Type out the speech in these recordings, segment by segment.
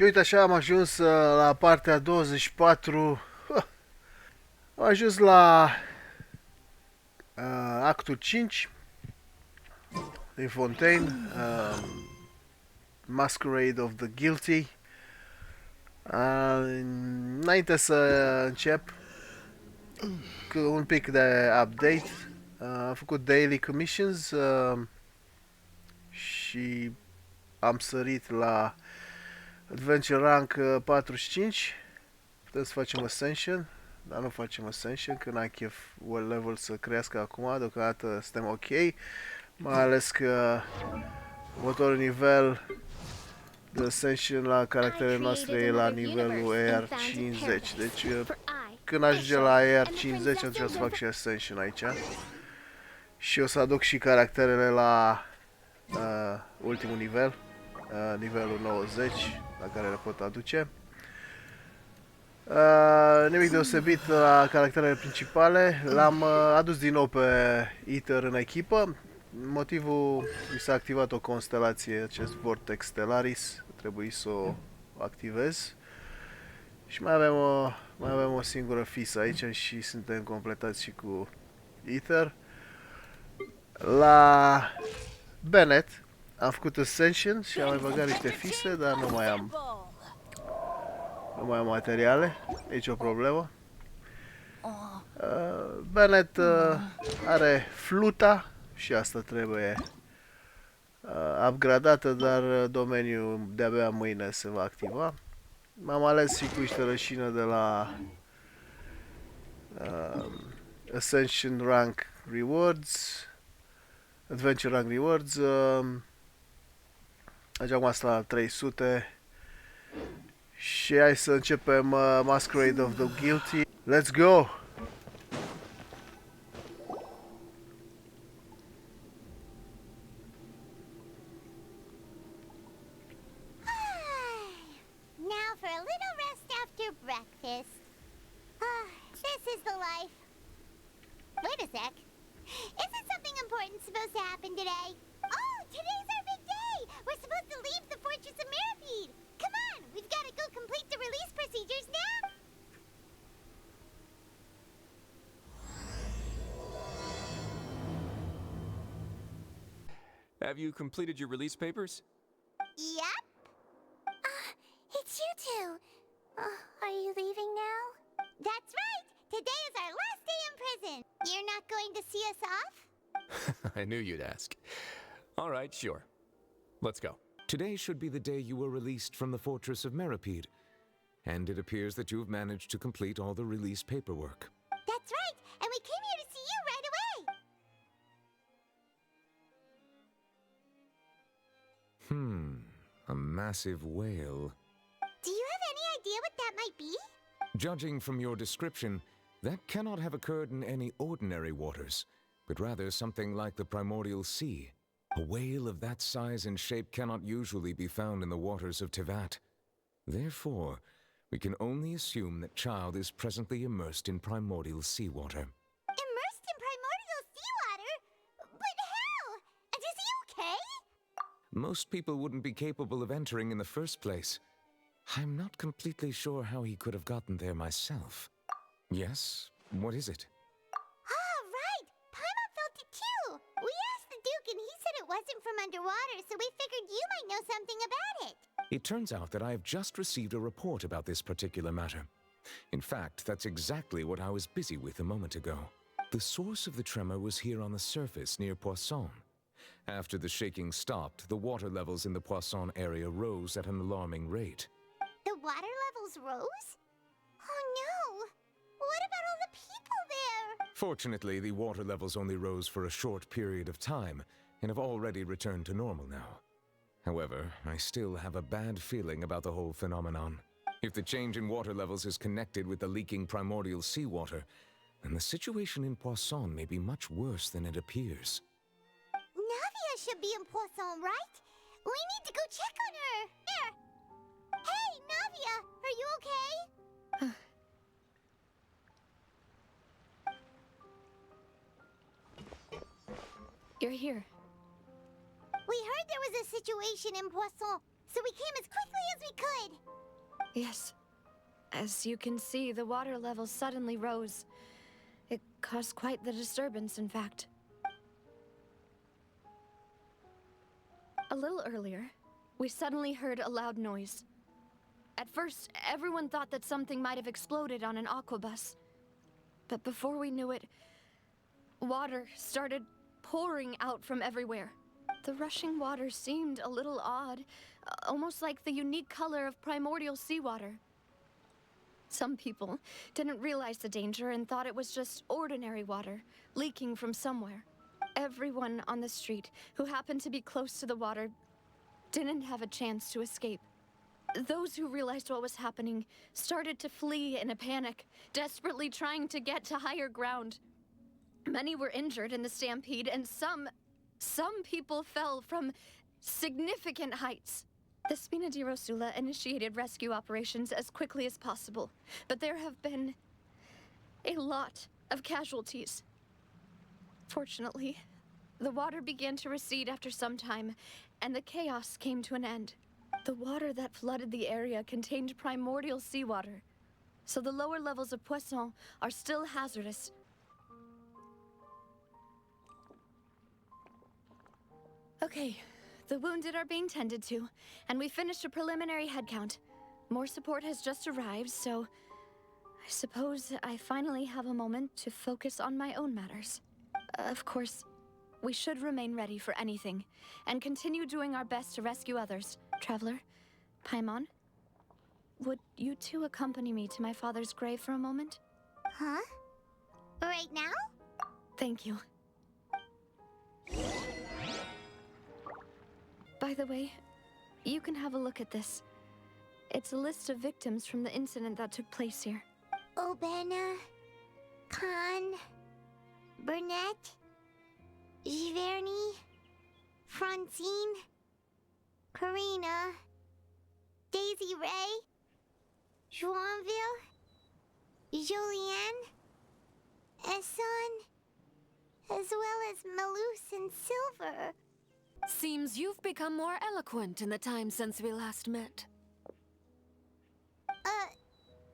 Și uite așa am ajuns la partea 24. Am ajuns la actul 5 din Fontaine, Masquerade of the Guilty. Înainte să încep, un pic de update. Am făcut daily commissions și am sărit la Adventure Rank 45. Putem să facem Ascension, dar nu facem Ascension, că n-am chef world level să crească acum, deocamdată suntem ok. Mai ales că următorul nivel de Ascension la caracterele noastre e la nivelul AR50. Deci când ajunge la AR50 atunci o să fac și Ascension aici. Și o să aduc și caracterele la ultimul nivel, nivelul 90, la care le pot aduce. Nimic deosebit la caracterele principale. L-am adus din nou pe Ether în echipă. Motivul, mi s-a activat o constelație, acest Vortex Stellaris. Trebuie să o activez. Și mai avem o singură fisă aici și suntem completați și cu Ether. La Bennett am făcut Ascension și am mai băgat niște fise, dar nu mai am materiale, nici o problemă. Bennett are fluta și asta trebuie upgradată, dar domeniul de-abia mâine se va activa. M-am ales și cu niște rășină de la Ascension Rank Rewards, Adventure Rank Rewards. Acum asta la 300. Și hai să începem Masquerade of the Guilty. Let's go! Now for a little rest after breakfast. This is the life. Wait a sec. Isn't something important supposed to happen today? Oh, today's our big day! We're supposed to leave the Fortress of Maripede! Come on, we've got to go complete the release procedures now! Have you completed your release papers? Yep. It's you two. Are you leaving now? That's right! Today is our last day in prison! You're not going to see us off? I knew you'd ask. All right, sure. Let's go. Today should be the day you were released from the Fortress of Maripede, and it appears that you've managed to complete all the release paperwork. That's right, and we came here to see you right away! A massive whale. Do you have any idea what that might be? Judging from your description, that cannot have occurred in any ordinary waters, but rather something like the primordial sea. A whale of that size and shape cannot usually be found in the waters of Tevat. Therefore, we can only assume that Child is presently immersed in primordial seawater. Immersed in primordial seawater? But how? And is he okay? Most people wouldn't be capable of entering in the first place. I'm not completely sure how he could have gotten there myself. Yes? What is it? Right! Paimon felt it too! We asked the Duke and he said it wasn't from underwater, so we figured you might know something about it. It turns out that I have just received a report about this particular matter. In fact, that's exactly what I was busy with a moment ago. The source of the tremor was here on the surface near Poisson. After the shaking stopped, the water levels in the Poisson area rose at an alarming rate. The water levels rose? Oh no! What about all the people there? Fortunately, the water levels only rose for a short period of time and have already returned to normal now. However, I still have a bad feeling about the whole phenomenon. If the change in water levels is connected with the leaking primordial seawater, then the situation in Poisson may be much worse than it appears. Navia should be in Poisson, right? We need to go check on her! Here! Hey, Navia! Are you okay? You're here. We heard there was a situation in Poisson, so we came as quickly as we could. Yes. As you can see, the water level suddenly rose. It caused quite the disturbance, in fact. A little earlier, we suddenly heard a loud noise. At first, everyone thought that something might have exploded on an aquabus. But before we knew it, water started pouring out from everywhere. The rushing water seemed a little odd, almost like the unique color of primordial seawater. Some people didn't realize the danger and thought it was just ordinary water, leaking from somewhere. Everyone on the street who happened to be close to the water didn't have a chance to escape. Those who realized what was happening started to flee in a panic, desperately trying to get to higher ground. Many were injured in the stampede, and some people fell from significant heights. The Spina di Rosula initiated rescue operations as quickly as possible, but there have been a lot of casualties. Fortunately, the water began to recede after some time, and the chaos came to an end. The water that flooded the area contained primordial seawater, so the lower levels of Poisson are still hazardous. Okay, the wounded are being tended to, and we finished a preliminary headcount. More support has just arrived, so I suppose I finally have a moment to focus on my own matters. Of course, we should remain ready for anything, and continue doing our best to rescue others. Traveler, Paimon, would you two accompany me to my father's grave for a moment? Huh? Right now? Thank you. By the way, you can have a look at this. It's a list of victims from the incident that took place here. Obena, Khan, Burnett, Giverny, Francine, Karina, Daisy Ray, Joinville, Julianne, Esson, as well as Malus and Silver. Seems you've become more eloquent in the time since we last met.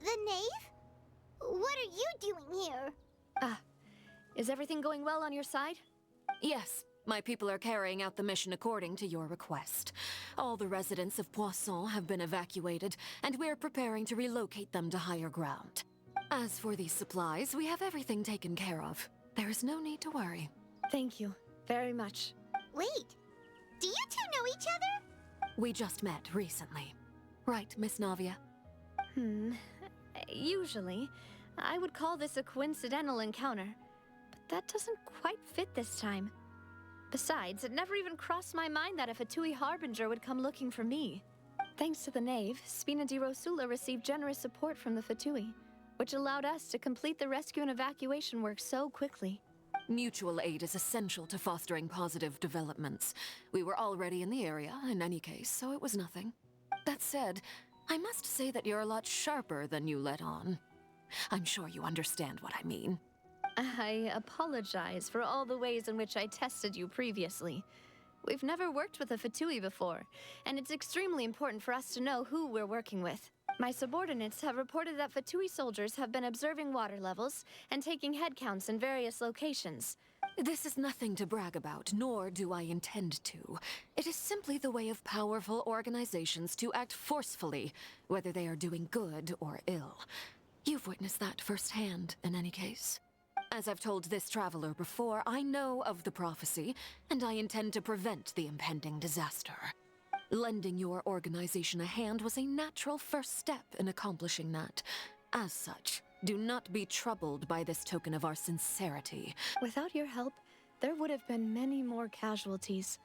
The knave? What are you doing here? Is everything going well on your side? Yes, my people are carrying out the mission according to your request. All the residents of Poisson have been evacuated, and we're preparing to relocate them to higher ground. As for these supplies, we have everything taken care of. There is no need to worry. Thank you very much. Wait, do you two know each other? We just met recently. Right, Miss Navia? Usually, I would call this a coincidental encounter, but that doesn't quite fit this time. Besides, it never even crossed my mind that a Fatui Harbinger would come looking for me. Thanks to the Knave, Spina di Rosula received generous support from the Fatui, which allowed us to complete the rescue and evacuation work so quickly. Mutual aid is essential to fostering positive developments. We were already in the area, in any case, so it was nothing. That said, I must say that you're a lot sharper than you let on. I'm sure you understand what I mean. I apologize for all the ways in which I tested you previously. We've never worked with a Fatui before, and it's extremely important for us to know who we're working with. My subordinates have reported that Fatui soldiers have been observing water levels and taking head counts in various locations. This is nothing to brag about, nor do I intend to. It is simply the way of powerful organizations to act forcefully, whether they are doing good or ill. You've witnessed that firsthand, in any case. As I've told this traveler before, I know of the prophecy, and I intend to prevent the impending disaster. Lending your organization a hand was a natural first step in accomplishing that. As such, do not be troubled by this token of our sincerity. Without your help, there would have been many more casualties.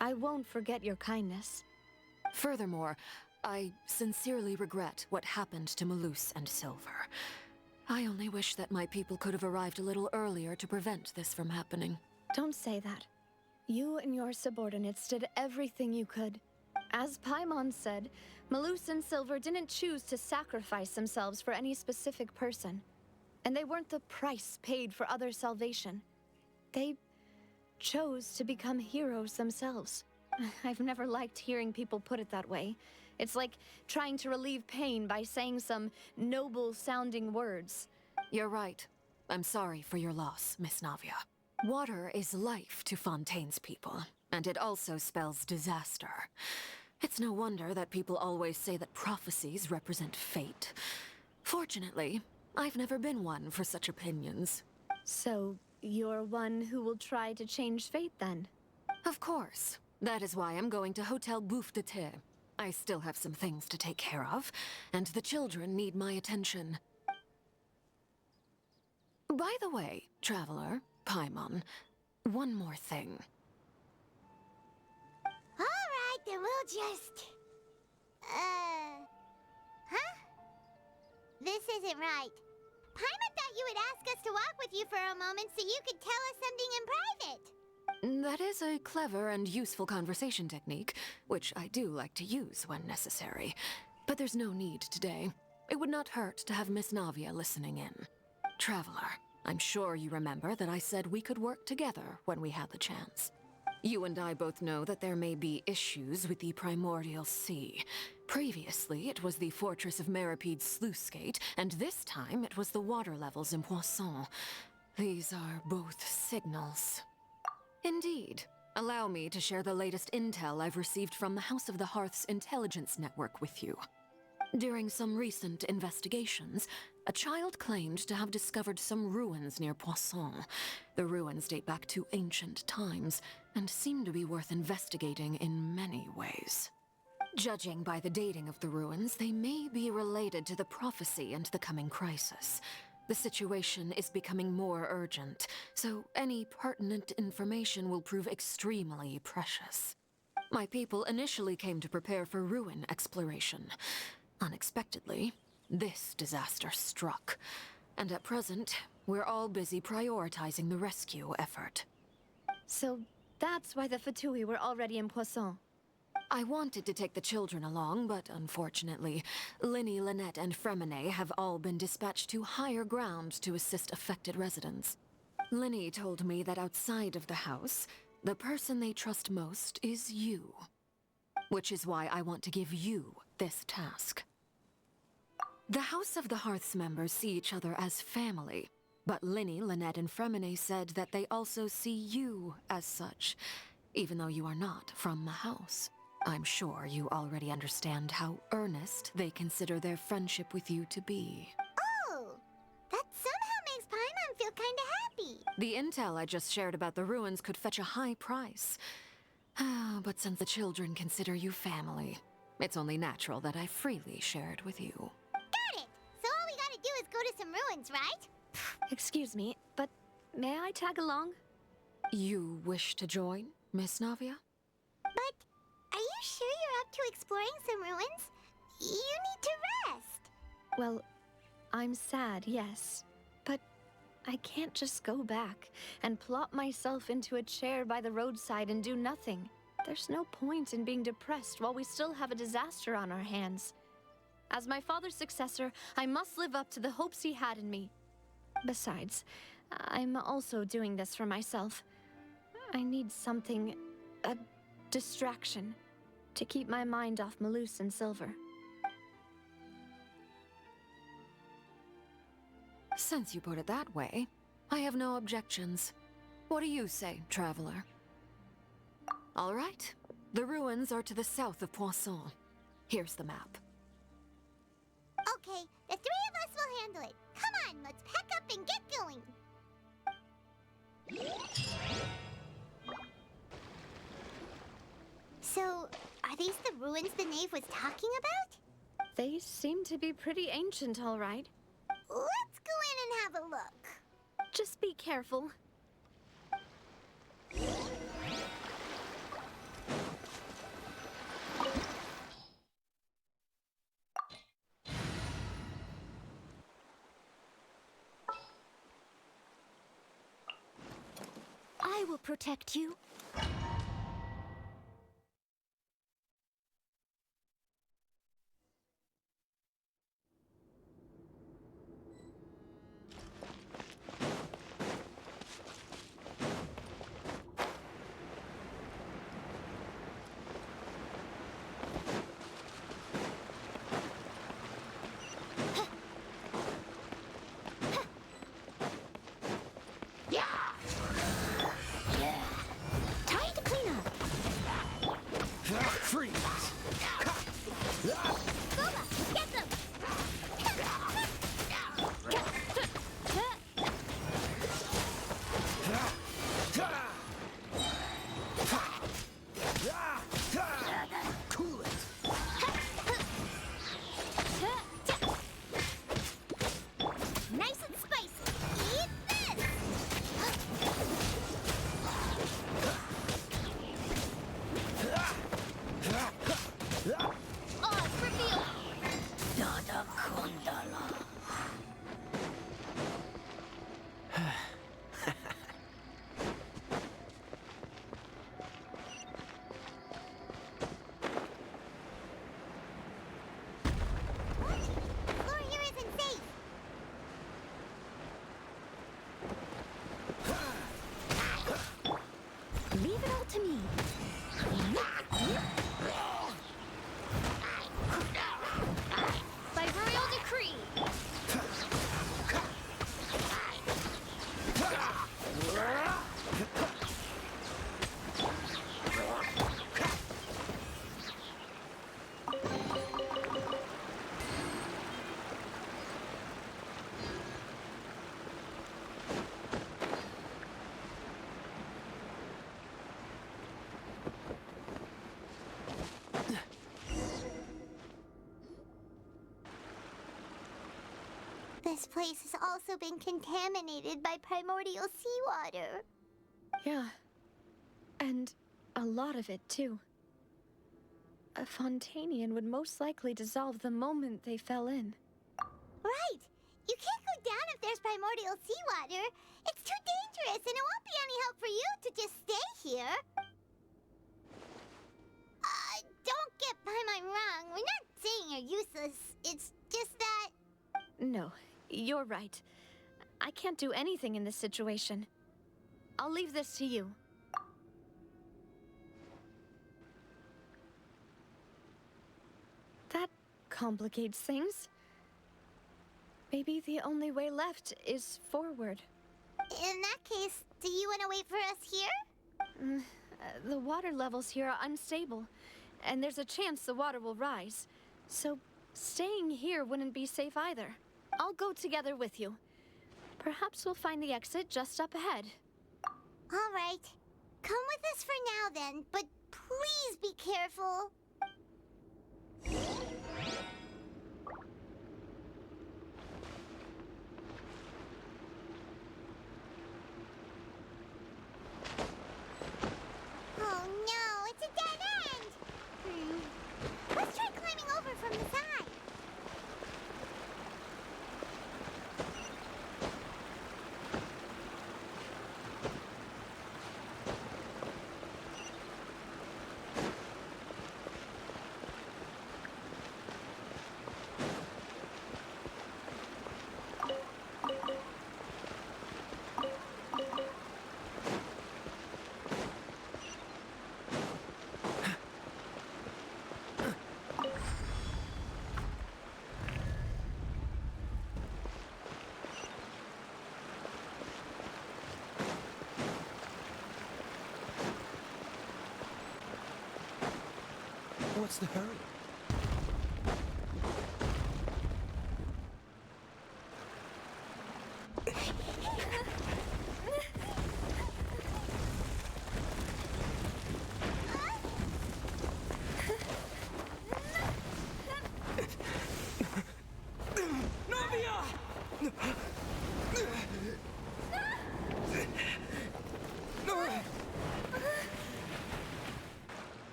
I won't forget your kindness. Furthermore, I sincerely regret what happened to Malus and Silver. I only wish that my people could have arrived a little earlier to prevent this from happening. Don't say that. You and your subordinates did everything you could. As Paimon said, Malus and Silver didn't choose to sacrifice themselves for any specific person. And they weren't the price paid for other salvation. They chose to become heroes themselves. I've never liked hearing people put it that way. It's like trying to relieve pain by saying some noble-sounding words. You're right. I'm sorry for your loss, Miss Navia. Water is life to Fontaine's people, and it also spells disaster. It's no wonder that people always say that prophecies represent fate. Fortunately, I've never been one for such opinions. So, you're one who will try to change fate, then? Of course. That is why I'm going to Hotel Bouffe de Thé. I still have some things to take care of, and the children need my attention. By the way, Traveler, Paimon, one more thing. Alright, then we'll just... Huh? This isn't right. Paimon thought you would ask us to walk with you for a moment so you could tell us something in private. That is a clever and useful conversation technique, which I do like to use when necessary. But there's no need today. It would not hurt to have Miss Navia listening in. Traveler, I'm sure you remember that I said we could work together when we had the chance. You and I both know that there may be issues with the Primordial Sea. Previously, it was the fortress of Maripede's sluice gate, and this time it was the water levels in Poisson. These are both signals. Indeed. Allow me to share the latest intel I've received from the House of the Hearth's intelligence network with you. During some recent investigations, a child claimed to have discovered some ruins near Poisson. The ruins date back to ancient times, and seem to be worth investigating in many ways. Judging by the dating of the ruins, they may be related to the prophecy and the coming crisis. The situation is becoming more urgent, so any pertinent information will prove extremely precious. My people initially came to prepare for ruin exploration. Unexpectedly, this disaster struck, and at present, we're all busy prioritizing the rescue effort. So, that's why the Fatui were already in Poisson. I wanted to take the children along, but unfortunately, Linny, Lynette, and Fremine have all been dispatched to higher ground to assist affected residents. Linny told me that outside of the house, the person they trust most is you. Which is why I want to give you this task. The House of the Hearth's members see each other as family, but Linny, Lynette, and Fremine said that they also see you as such, even though you are not from the house. I'm sure you already understand how earnest they consider their friendship with you to be. Oh, that somehow makes Paimon feel kinda happy. The intel I just shared about the ruins could fetch a high price. But since the children consider you family, it's only natural that I freely share it with you. Got it! So all we gotta do is go to some ruins, right? Excuse me, but may I tag along? You wish to join, Miss Navia? But are you sure you're up to exploring some ruins? You need to rest. Well, I'm sad, yes. But I can't just go back and plop myself into a chair by the roadside and do nothing. There's no point in being depressed while we still have a disaster on our hands. As my father's successor, I must live up to the hopes he had in me. Besides, I'm also doing this for myself. I need something, a distraction, to keep my mind off Malus and Silver. Since you put it that way, I have no objections. What do you say, Traveler? All right. The ruins are to the south of Poisson. Here's the map. Okay, the three of us will handle it. Come on, let's pack up and get going. So, are these the ruins the knave was talking about? They seem to be pretty ancient, all right. Let's go in and have a look. Just be careful. I will protect you. This place has also been contaminated by primordial seawater. Yeah. And a lot of it, too. A Fontainian would most likely dissolve the moment they fell in. Right! You can't go down if there's primordial seawater. It's too dangerous, and it won't be any help for you to just stay here. Don't get my mind wrong. We're not saying you're useless. It's just that... No, you're right. I can't do anything in this situation. I'll leave this to you. That complicates things. Maybe the only way left is forward. In that case, do you want to wait for us here? The water levels here are unstable, and there's a chance the water will rise. So staying here wouldn't be safe either. I'll go together with you. Perhaps we'll find the exit just up ahead. All right. Come with us for now then, but please be careful. Oh no, it's a dead end! Let's try climbing over from the side. What's the hurry?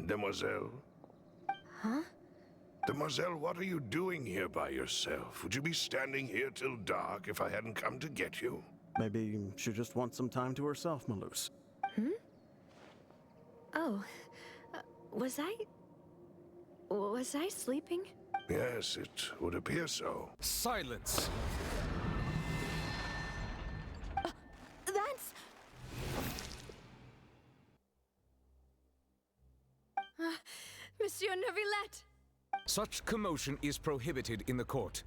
Demoiselle? Huh? Demoiselle, what are you doing here by yourself? Would you be standing here till dark if I hadn't come to get you? Maybe she just wants some time to herself, Malus. Oh, was I sleeping? Yes, it would appear so. Silence! That's... Monsieur Neuvillette! Such commotion is prohibited in the court.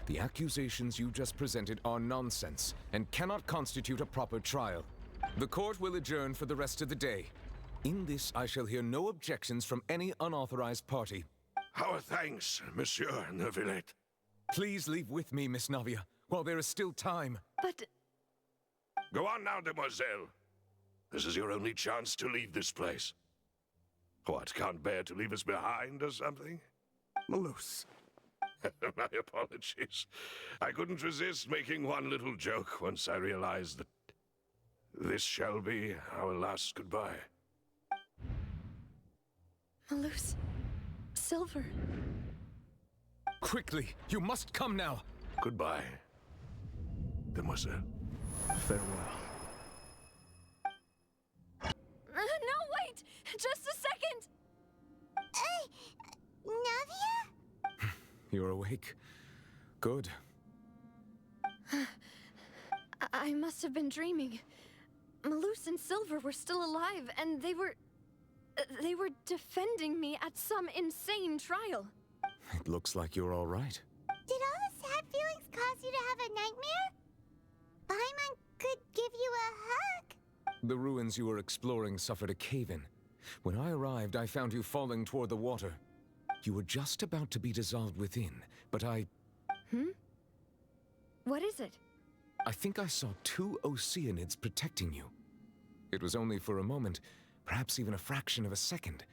The accusations you just presented are nonsense and cannot constitute a proper trial. The court will adjourn for the rest of the day. In this, I shall hear no objections from any unauthorized party. Our thanks, Monsieur Neuvillette. Please leave with me, Miss Navia, while there is still time. But... Go on now, Demoiselle. This is your only chance to leave this place. What, can't bear to leave us behind or something? Malus. My apologies. I couldn't resist making one little joke once I realized that this shall be our last goodbye. Malus... Silver... Quickly, you must come now. Goodbye, Demoiselle. Farewell. No, wait! Just a second! Navia? You're awake. Good. I must have been dreaming. Malus and Silver were still alive, and they were defending me at some insane trial. It looks like you're all right. Did all the sad feelings cause you to have a nightmare? Paimon could give you a hug. The ruins you were exploring suffered a cave-in. When I arrived, I found you falling toward the water. You were just about to be dissolved within, but I... What is it? I think I saw 2 Oceanids protecting you. It was only for a moment, perhaps even a fraction of a second,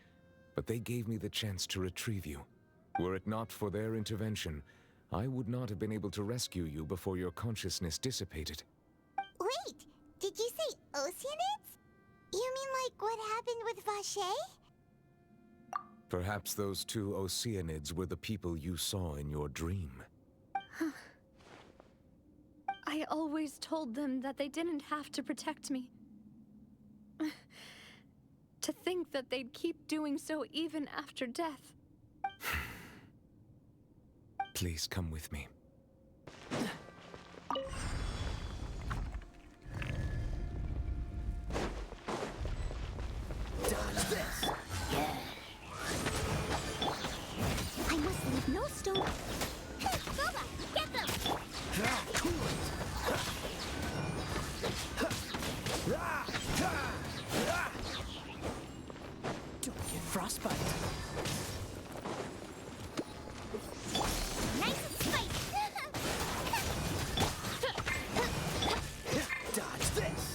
but they gave me the chance to retrieve you. Were it not for their intervention, I would not have been able to rescue you before your consciousness dissipated. Wait, did you say Oceanids? You mean like what happened with Vache? Perhaps those 2 Oceanids were the people you saw in your dream. I always told them that they didn't have to protect me. To think that they'd keep doing so even after death. Please come with me. Dodge this! Yeah. I must leave no stone. Boba, get them! Don't get frostbite. Nice and spicy! Dodge this.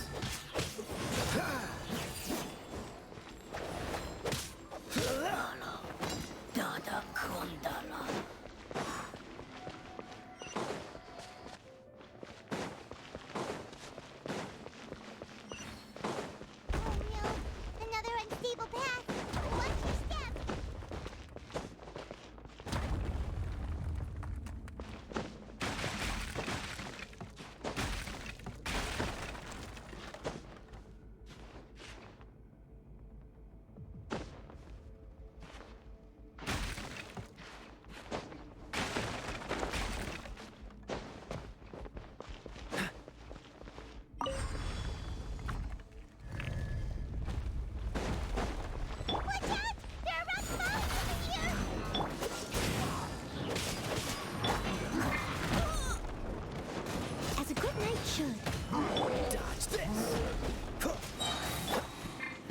Oh no, another unstable path. Watch your step. Watch out! There are rock mobs over here! As a good knight should. Dodge this.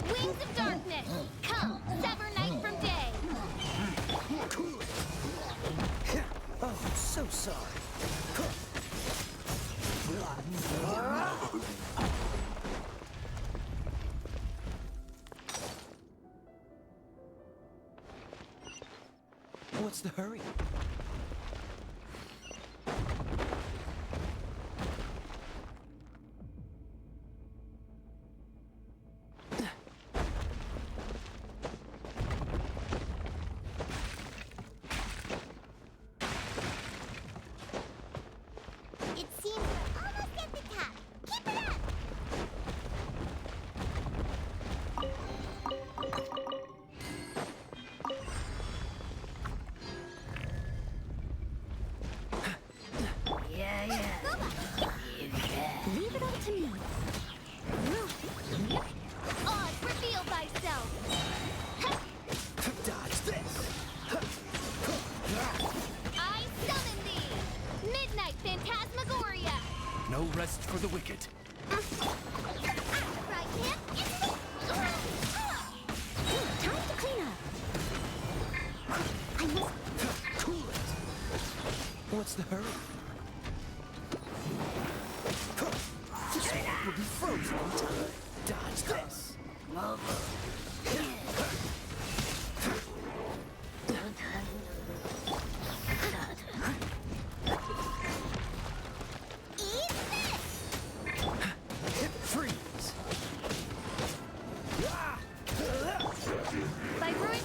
Wings of darkness, come, sever night from day. Cool it. Oh, so sorry. What's the hurry? It seems we're almost at the top. Keep it up! Leave it all to me. Odds reveal thyself. Dodge this. I summon thee. Midnight Phantasmagoria. No rest for the wicked. Right, man. Time to clean up. I must. Cool it. What's the hurry? This one will be frozen in time. Dodge this. Eat this. Freeze. By ruin.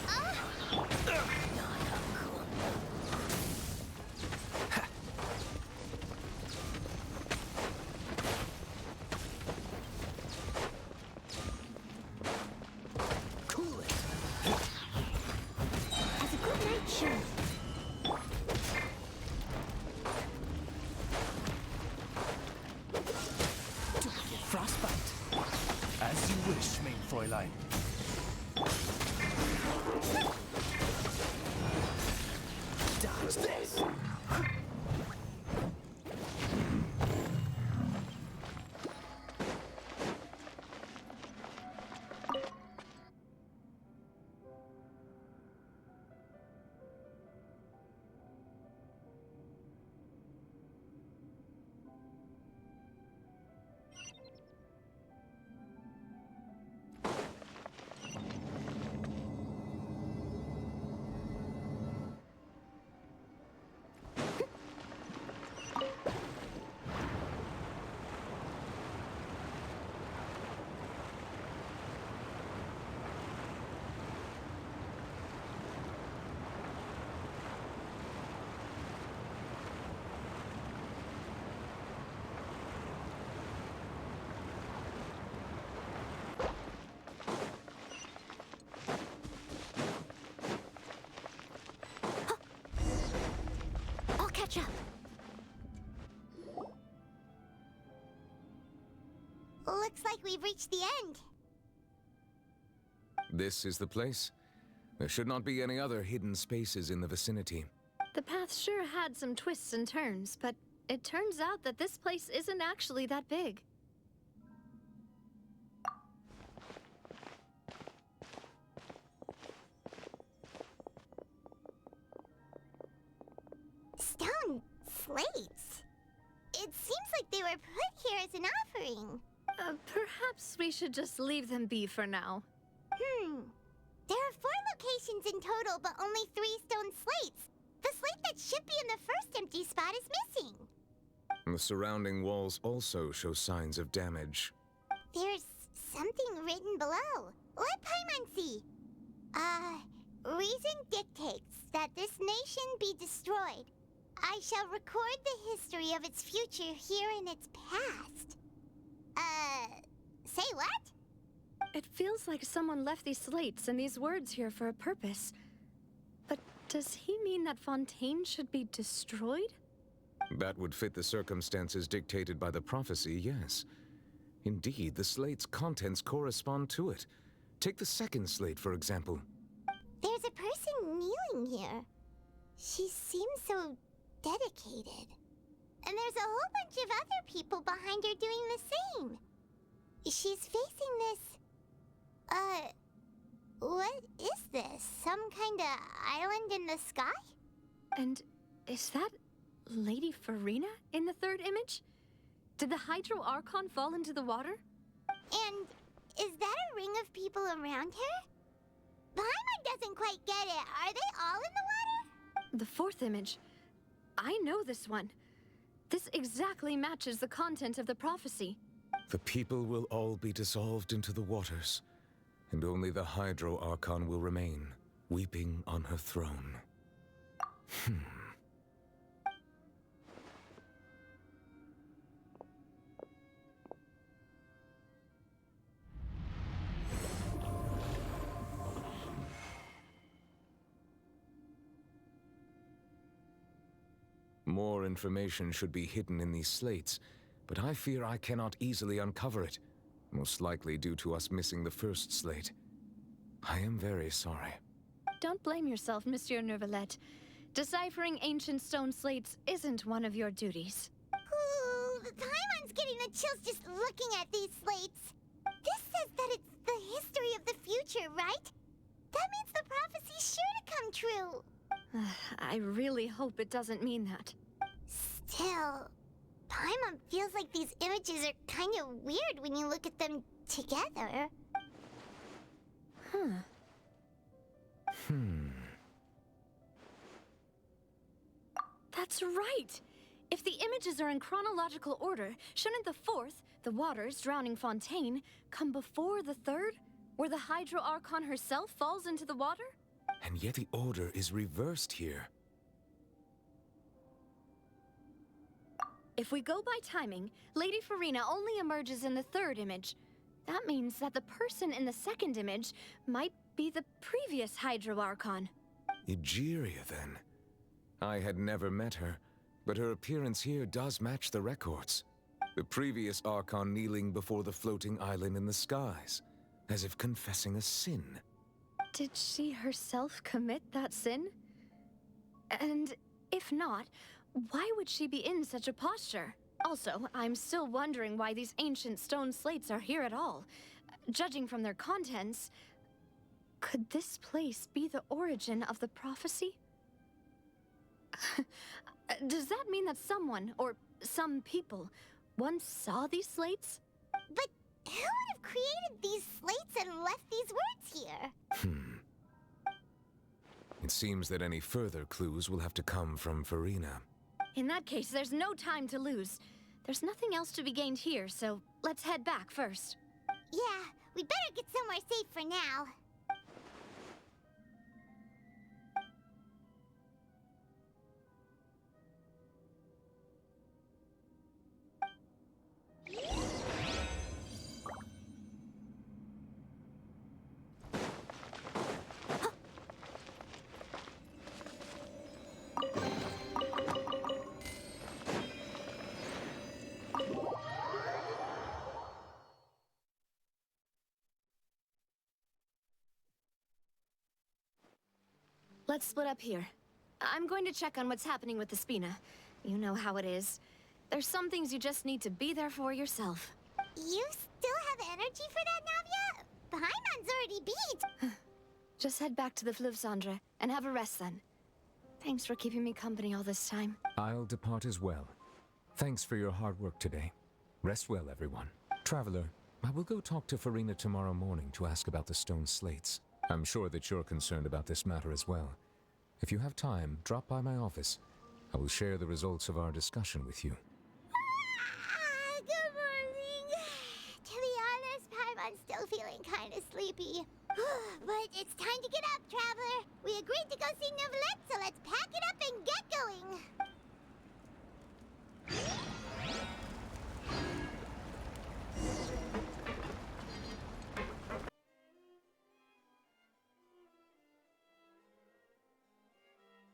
Cool it. As a good knight should. Don't get frostbite. As you wish, main Fräulein. Dodge this. catch up. Looks like we've reached the end. This is the place. There should not be any other hidden spaces in the vicinity. The path sure had some twists and turns, but it turns out that this place isn't actually that big. Stone slates. It seems like they were put here as an offering. Perhaps we should just leave them be for now. There are 4 locations in total, but only 3 stone slates. The slate that should be in the first empty spot is missing. The surrounding walls also show signs of damage. There's something written below. Let Paimon see. Reason dictates that this nation be destroyed. I shall record the history of its future here in its past. Say what? It feels like someone left these slates and these words here for a purpose. But does he mean that Fontaine should be destroyed? That would fit the circumstances dictated by the prophecy, yes. Indeed, the slate's contents correspond to it. Take the second slate, for example. There's a person kneeling here. She seems so dedicated. And there's a whole bunch of other people behind her doing the same. She's facing this... what is this? Some kind of island in the sky? And is that Lady Farina in the third image? Did the Hydro Archon fall into the water? And is that a ring of people around her? Paimon doesn't quite get it. Are they all in the water? The fourth image. I know this one. This exactly matches the content of the prophecy. The people will all be dissolved into the waters, and only the Hydro Archon will remain, weeping on her throne. More information should be hidden in these slates, but I fear I cannot easily uncover it, most likely due to us missing the first slate. I am very sorry. Don't blame yourself, Monsieur Neuvillette. Deciphering ancient stone slates isn't one of your duties. Ooh, Paimon's getting the chills just looking at these slates. This says that it's the history of the future, right? That means the prophecy's sure to come true. I really hope it doesn't mean that. Still, Paimon feels like these images are kind of weird when you look at them together. That's right! If the images are in chronological order, shouldn't the fourth, the waters drowning Fontaine, come before the third, where the Hydro Archon herself falls into the water? And yet the order is reversed here. If we go by timing, Lady Farina only emerges in the third image. That means that the person in the second image might be the previous Hydro Archon. Egeria, then. I had never met her, but her appearance here does match the records. The previous Archon kneeling before the floating island in the skies, as if confessing a sin. Did she herself commit that sin? And if not, why would she be in such a posture? Also, I'm still wondering why these ancient stone slates are here at all. Judging from their contents, could this place be the origin of the prophecy? Does that mean that someone, or some people, once saw these slates? But who would have created these slates and left these words here? It seems that any further clues will have to come from Farina. In that case, there's no time to lose. There's nothing else to be gained here, so let's head back first. Yeah, we better get somewhere safe for now. Let's split up here. I'm going to check on what's happening with the Spina. You know how it is. There's some things you just need to be there for yourself. You still have energy for that, Navia? Paimon's already beat. Just head back to the Fleuve Cendre and have a rest then. Thanks for keeping me company all this time. I'll depart as well. Thanks for your hard work today. Rest well, everyone. Traveler, I will go talk to Farina tomorrow morning to ask about the stone slates. I'm sure that you're concerned about this matter as well. If you have time, drop by my office. I will share the results of our discussion with you. Good morning. To be honest, Paimon's still feeling kind of sleepy. But it's time to get up, Traveler. We agreed to go see Neuvillette, so let's pack it up and get going.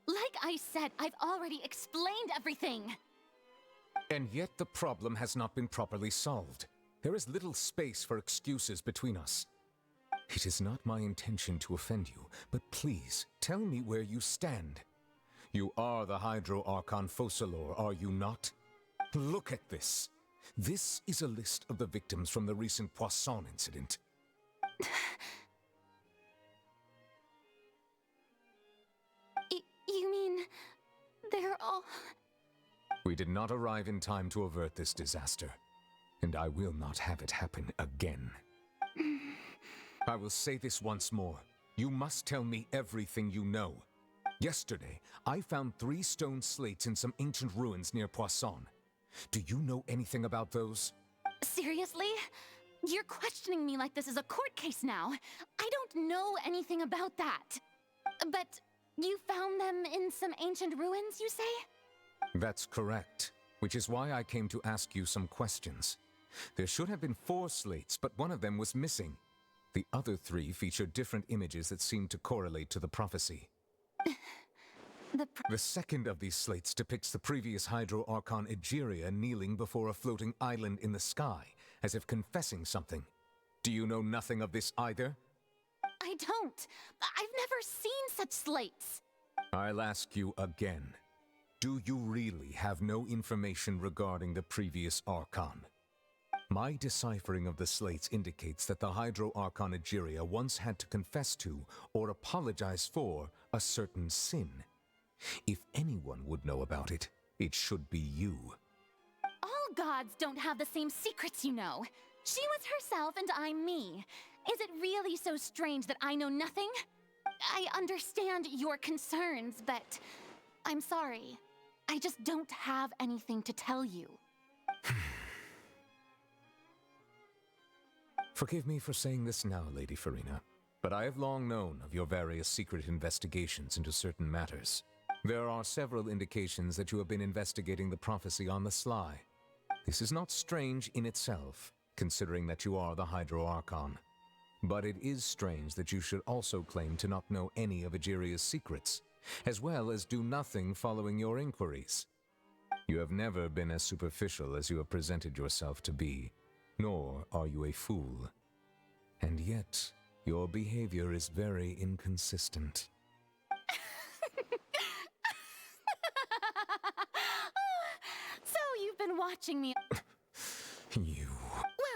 Like I said, I've already explained everything. And yet the problem has not been properly solved. There is little space for excuses between us. It is not my intention to offend you, but please, tell me where you stand. You are the Hydro Archon Focalor, are you not? Look at this. This is a list of the victims from the recent Poisson incident. You mean... they're all... We did not arrive in time to avert this disaster, and I will not have it happen again. I will say this once more. You must tell me everything you know. Yesterday, I found 3 stone slates in some ancient ruins near Poisson. Do you know anything about those? Seriously? You're questioning me like this is a court case now. I don't know anything about that. But you found them in some ancient ruins, you say? That's correct, which is why I came to ask you some questions. There should have been 4 slates, but one of them was missing. The other 3 feature different images that seem to correlate to the prophecy. The second of these slates depicts the previous Hydro Archon Egeria kneeling before a floating island in the sky, as if confessing something. Do you know nothing of this either? I don't. I've never seen such slates. I'll ask you again. Do you really have no information regarding the previous Archon? My deciphering of the slates indicates that the Hydro Archon Egeria once had to confess to, or apologize for, a certain sin. If anyone would know about it, it should be you. All gods don't have the same secrets, you know. She was herself and I'm me. Is it really so strange that I know nothing? I understand your concerns, but I'm sorry. I just don't have anything to tell you. Forgive me for saying this now, Lady Farina, but I have long known of your various secret investigations into certain matters. There are several indications that you have been investigating the prophecy on the sly. This is not strange in itself, considering that you are the Hydro Archon. But it is strange that you should also claim to not know any of Egeria's secrets, as well as do nothing following your inquiries. You have never been as superficial as you have presented yourself to be, nor are you a fool. And yet, your behavior is very inconsistent. So you've been watching me. You...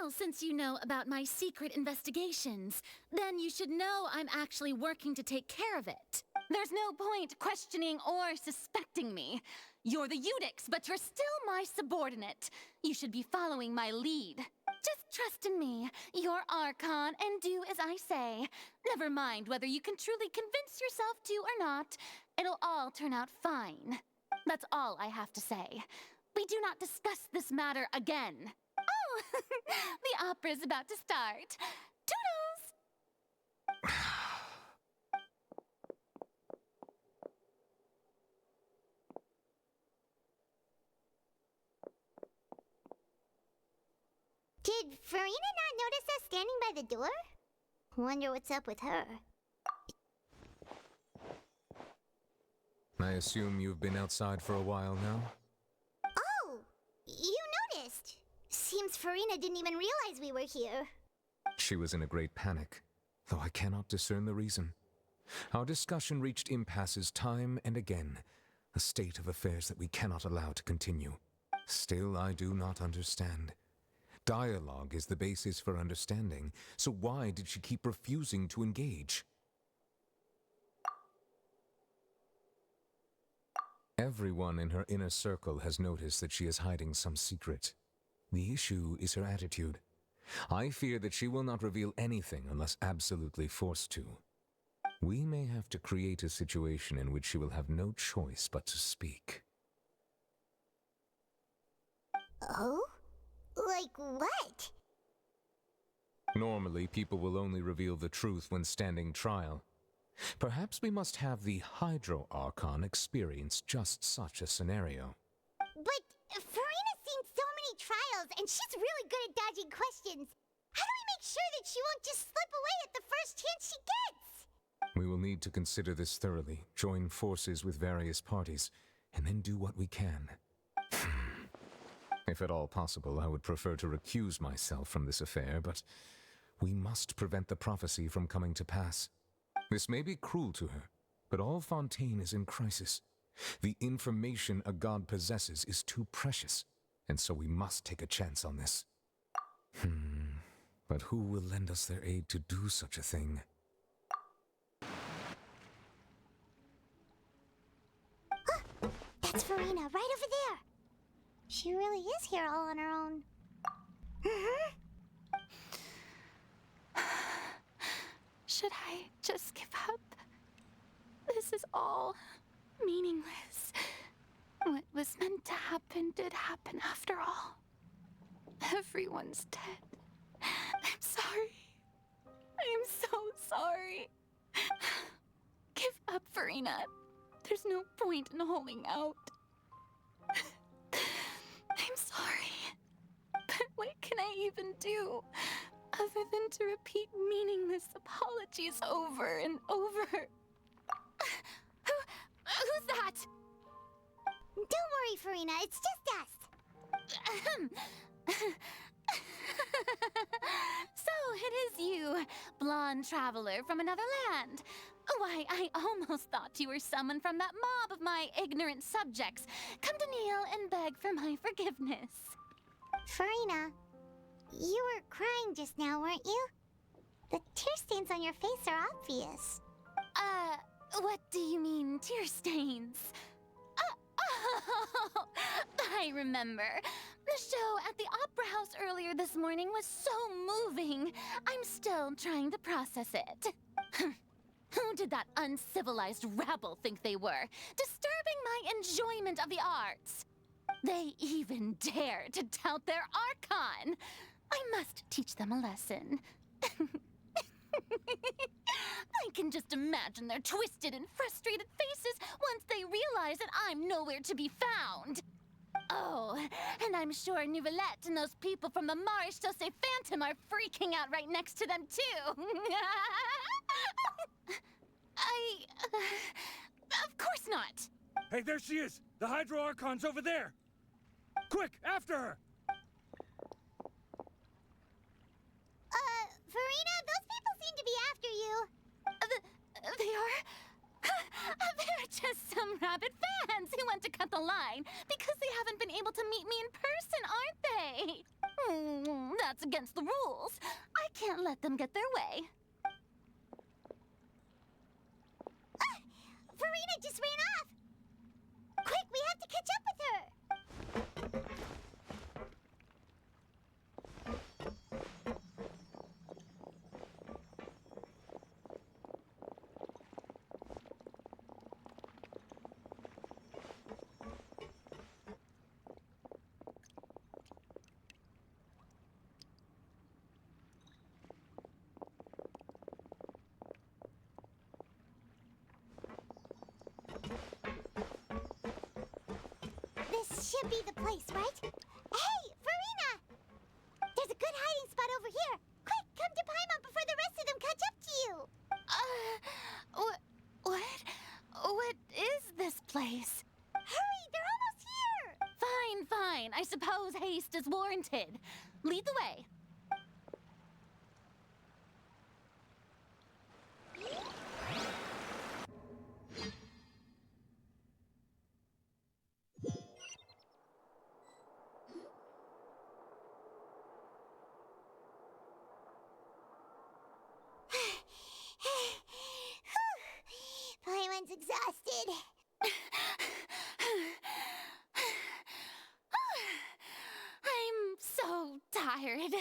Well, since you know about my secret investigations, then you should know I'm actually working to take care of it. There's no point questioning or suspecting me. You're the Eudix, but you're still my subordinate. You should be following my lead. Just trust in me. You're Archon, and do as I say. Never mind whether you can truly convince yourself to or not. It'll all turn out fine. That's all I have to say. We do not discuss this matter again. Oh, the opera's about to start. Toodles! Did Farina not notice us standing by the door? Wonder what's up with her. I assume you've been outside for a while now? Oh, you noticed. Seems Farina didn't even realize we were here. She was in a great panic, though I cannot discern the reason. Our discussion reached impasses time and again, a state of affairs that we cannot allow to continue. Still, I do not understand. Dialogue is the basis for understanding, so why did she keep refusing to engage? Everyone in her inner circle has noticed that she is hiding some secret. The issue is her attitude. I fear that she will not reveal anything unless absolutely forced to. We may have to create a situation in which she will have no choice but to speak. Oh? Like what? Normally, people will only reveal the truth when standing trial. Perhaps we must have the Hydro Archon experience just such a scenario. But Farina's seen so many trials, and she's really good at dodging questions. How do we make sure that she won't just slip away at the first chance she gets? We will need to consider this thoroughly, join forces with various parties, and then do what we can. If at all possible, I would prefer to recuse myself from this affair, but we must prevent the prophecy from coming to pass. This may be cruel to her, but all Fontaine is in crisis. The information a god possesses is too precious, and so we must take a chance on this. But who will lend us their aid to do such a thing? That's Farina, right over there. She really is here all on her own. Should I just give up? This is all meaningless. What was meant to happen did happen after all. Everyone's dead. I'm sorry. I am so sorry. Give up, Farina. There's no point in holding out. I'm sorry. But what can I even do other than to repeat meaningless apologies over and over? Who's that? Don't worry, Farina, it's just us. So it is you, blonde traveler from another land. Why, I almost thought you were someone from that mob of my ignorant subjects, come to kneel and beg for my forgiveness. Farina, you were crying just now, weren't you? The tear stains on your face are obvious. What do you mean, tear stains? Oh, I remember. The show at the Opera House earlier this morning was so moving. I'm still trying to process it. Who did that uncivilized rabble think they were, disturbing my enjoyment of the arts? They even dare to tout their Archon. I must teach them a lesson. I can just imagine their twisted and frustrated faces once they realize that I'm nowhere to be found. Oh, and I'm sure Nouvellette and those people from the Maréchal Phantom are freaking out right next to them, too. Of course not. Hey, there she is! The Hydro Archon's over there! Quick, after her! Farina, those people seem to be after you. They are? They're just some rabid fans who want to cut the line because they haven't been able to meet me in person, aren't they? That's against the rules. I can't let them get their way. Farina just ran off. Quick, we have to catch up with her. This should be the place, right? Hey, Farina! There's a good hiding spot over here. Quick, come to Paimon before the rest of them catch up to you. What is this place? Hurry, they're almost here. Fine. I suppose haste is warranted. Lead the way. tired.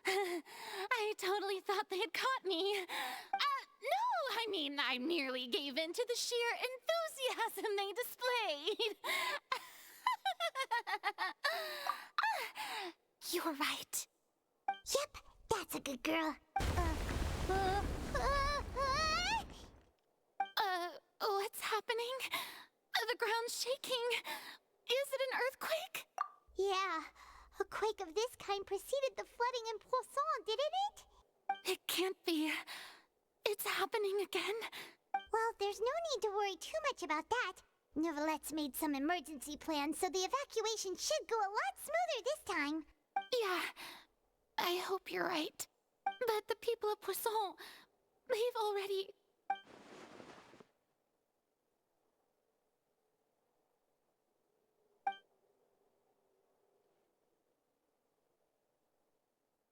I totally thought they had caught me. No, I mean, I merely gave in to the sheer enthusiasm they displayed. You're right. Yep, that's a good girl. What's happening? The ground's shaking. Is it an earthquake? Yeah, a quake of this kind preceded the flooding in Poisson, didn't it? It can't be. It's happening again. Well, there's no need to worry too much about that. Neverlette's made some emergency plans, so the evacuation should go a lot smoother this time. Yeah, I hope you're right. But the people of Poisson, they've already...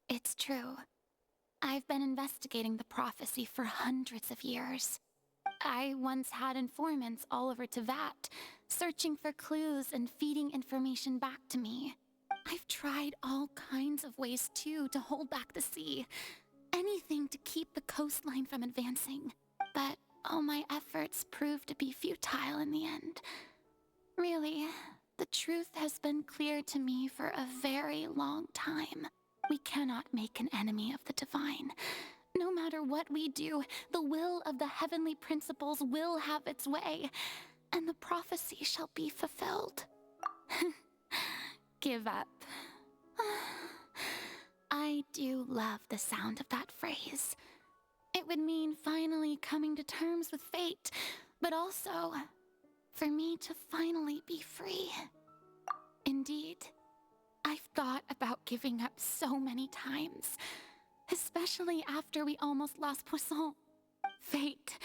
It's true. I've been investigating the prophecy for hundreds of years. I once had informants all over Tevat, searching for clues and feeding information back to me. I've tried all kinds of ways, too, to hold back the sea. Anything to keep the coastline from advancing. But all my efforts proved to be futile in the end. Really, the truth has been clear to me for a very long time. We cannot make an enemy of the divine. No matter what we do, the will of the heavenly principles will have its way, and the prophecy shall be fulfilled. Give up. I do love the sound of that phrase. It would mean finally coming to terms with fate, but also for me to finally be free. Indeed, I've thought about giving up so many times, especially after we almost lost Poisson. Fate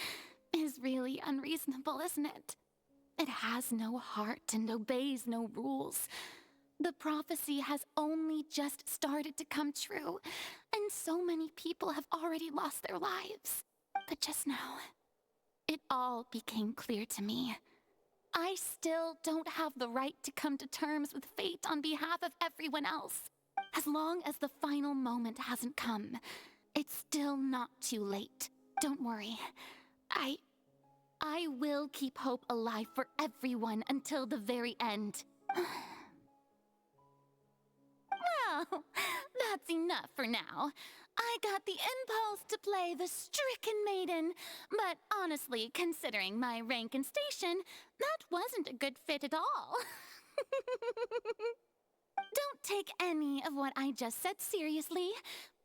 is really unreasonable, isn't it? It has no heart and obeys no rules. The prophecy has only just started to come true, and so many people have already lost their lives. But just now, it all became clear to me. I still don't have the right to come to terms with fate on behalf of everyone else. As long as the final moment hasn't come, it's still not too late. Don't worry. I will keep hope alive for everyone until the very end. Well, that's enough for now. I got the impulse to play the stricken maiden, but honestly, considering my rank and station, that wasn't a good fit at all. Don't take any of what I just said seriously.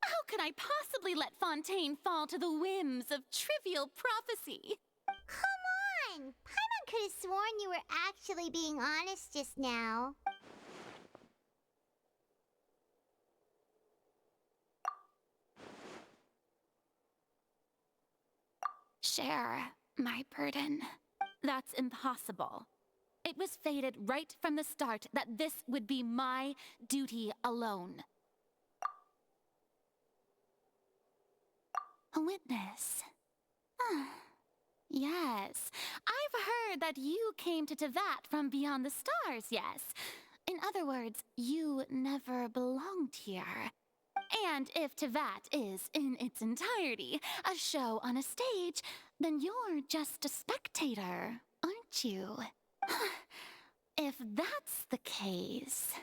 How could I possibly let Fontaine fall to the whims of trivial prophecy? Come on! Paimon could have sworn you were actually being honest just now. Share my burden. That's impossible. It was fated right from the start that this would be my duty alone. A witness. Yes, I've heard that you came to Tevat from beyond the stars, yes. In other words, you never belonged here. And if Tevat is, in its entirety, a show on a stage, then you're just a spectator, aren't you? If that's the case...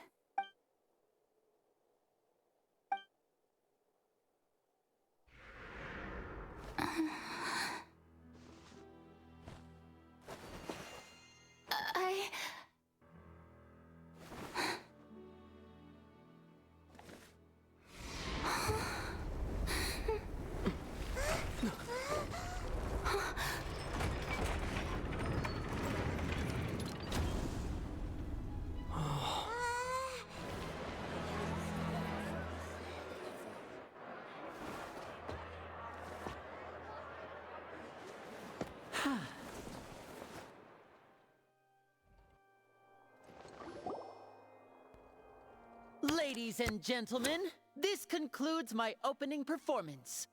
Ladies and gentlemen, this concludes my opening performance.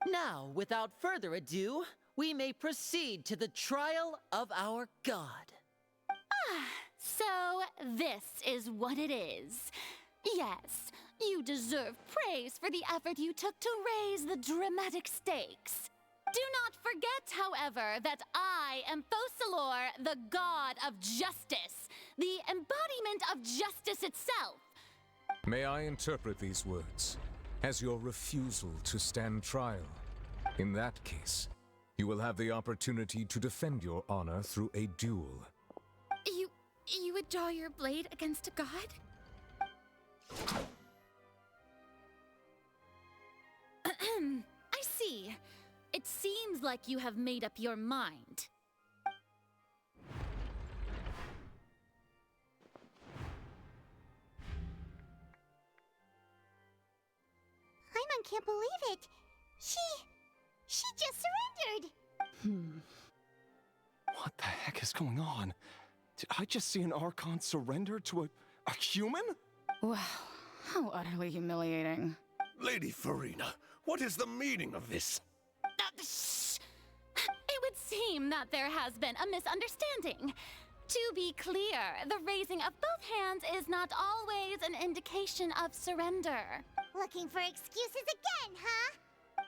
Now, without further ado, we may proceed to the trial of our god. So this is what it is. Yes, You deserve praise for the effort you took to raise the dramatic stakes. Do not forget, however, that I am Fosalor, the god of justice, the embodiment of justice itself. May I interpret these words as your refusal to stand trial? In that case, you will have the opportunity to defend your honor through a duel. You would draw your blade against a god? I see. It seems like you have made up your mind. Paimon can't believe it. She just surrendered. What the heck is going on? Did I just see an Archon surrender to a human? Wow, how utterly humiliating. Lady Farina, what is the meaning of this? Shh! It would seem that there has been a misunderstanding. To be clear, the raising of both hands is not always an indication of surrender. Looking for excuses again, huh?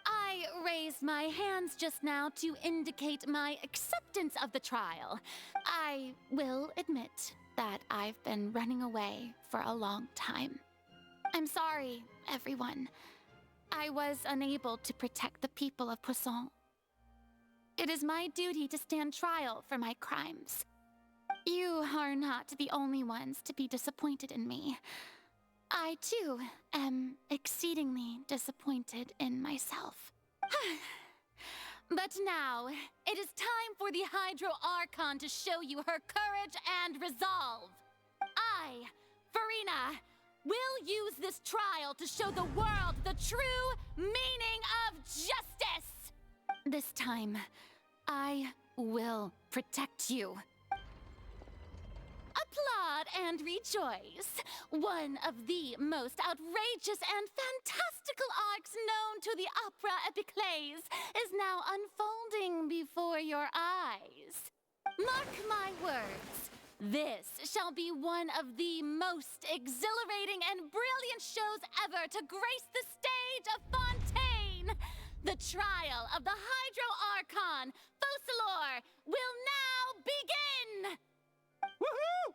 I raised my hands just now to indicate my acceptance of the trial. I will admit that I've been running away for a long time. I'm sorry, everyone. I was unable to protect the people of Poisson. It is my duty to stand trial for my crimes. You are not the only ones to be disappointed in me. I, too, am exceedingly disappointed in myself. But now, it is time for the Hydro Archon to show you her courage and resolve. I, Farina, will use this trial to show the world the true meaning of justice! This time, I will protect you. Applaud and rejoice. One of the most outrageous and fantastical arcs known to the opera epiclese is now unfolding before your eyes. Mark my words. This shall be one of the most exhilarating and brilliant shows ever to grace the stage of Fontaine. The trial of the Hydro Archon, Fosalor, will now begin! Woohoo!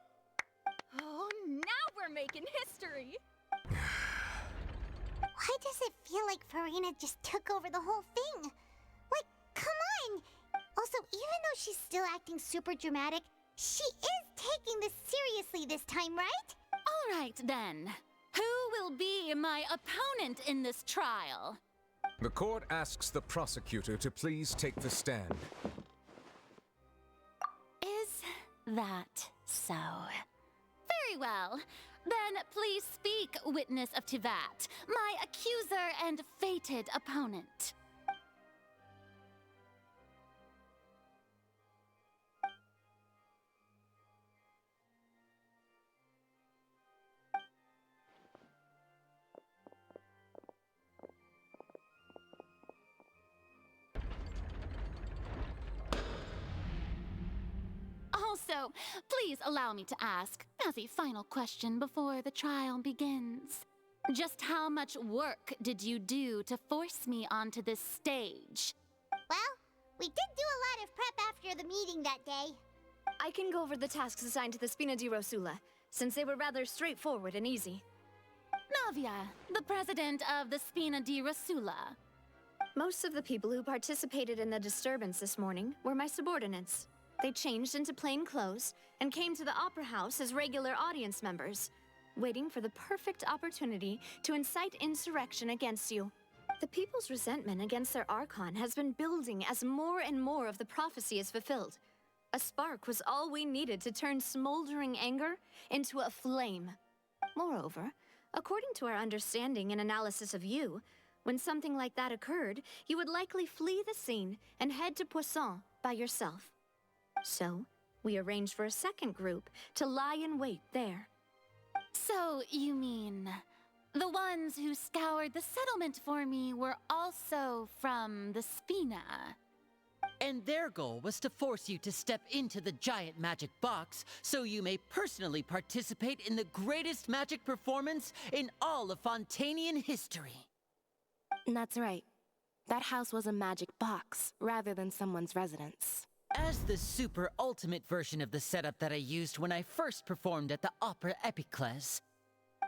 Oh, now we're making history! Why does it feel like Farina just took over the whole thing? Like, come on! Also, even though she's still acting super dramatic, she is taking this seriously this time, right? All right, then. Who will be my opponent in this trial? The court asks the prosecutor to please take the stand. Is that so? Very well. Then please speak, witness of Tivat, my accuser and fated opponent. Also, please allow me to ask, as a final question before the trial begins. Just how much work did you do to force me onto this stage? Well, we did do a lot of prep after the meeting that day. I can go over the tasks assigned to the Spina di Rosula, since they were rather straightforward and easy. Navia, the president of the Spina di Rosula. Most of the people who participated in the disturbance this morning were my subordinates. They changed into plain clothes and came to the Opera House as regular audience members, waiting for the perfect opportunity to incite insurrection against you. The people's resentment against their Archon has been building as more and more of the prophecy is fulfilled. A spark was all we needed to turn smoldering anger into a flame. Moreover, according to our understanding and analysis of you, when something like that occurred, you would likely flee the scene and head to Poisson by yourself. So, we arranged for a second group to lie in wait there. So, you mean, the ones who scoured the settlement for me were also from the Spina? And their goal was to force you to step into the giant magic box so you may personally participate in the greatest magic performance in all of Fontainian history. That's right. That house was a magic box, rather than someone's residence. As the super ultimate version of the setup that I used when I first performed at the Opera Epiclese,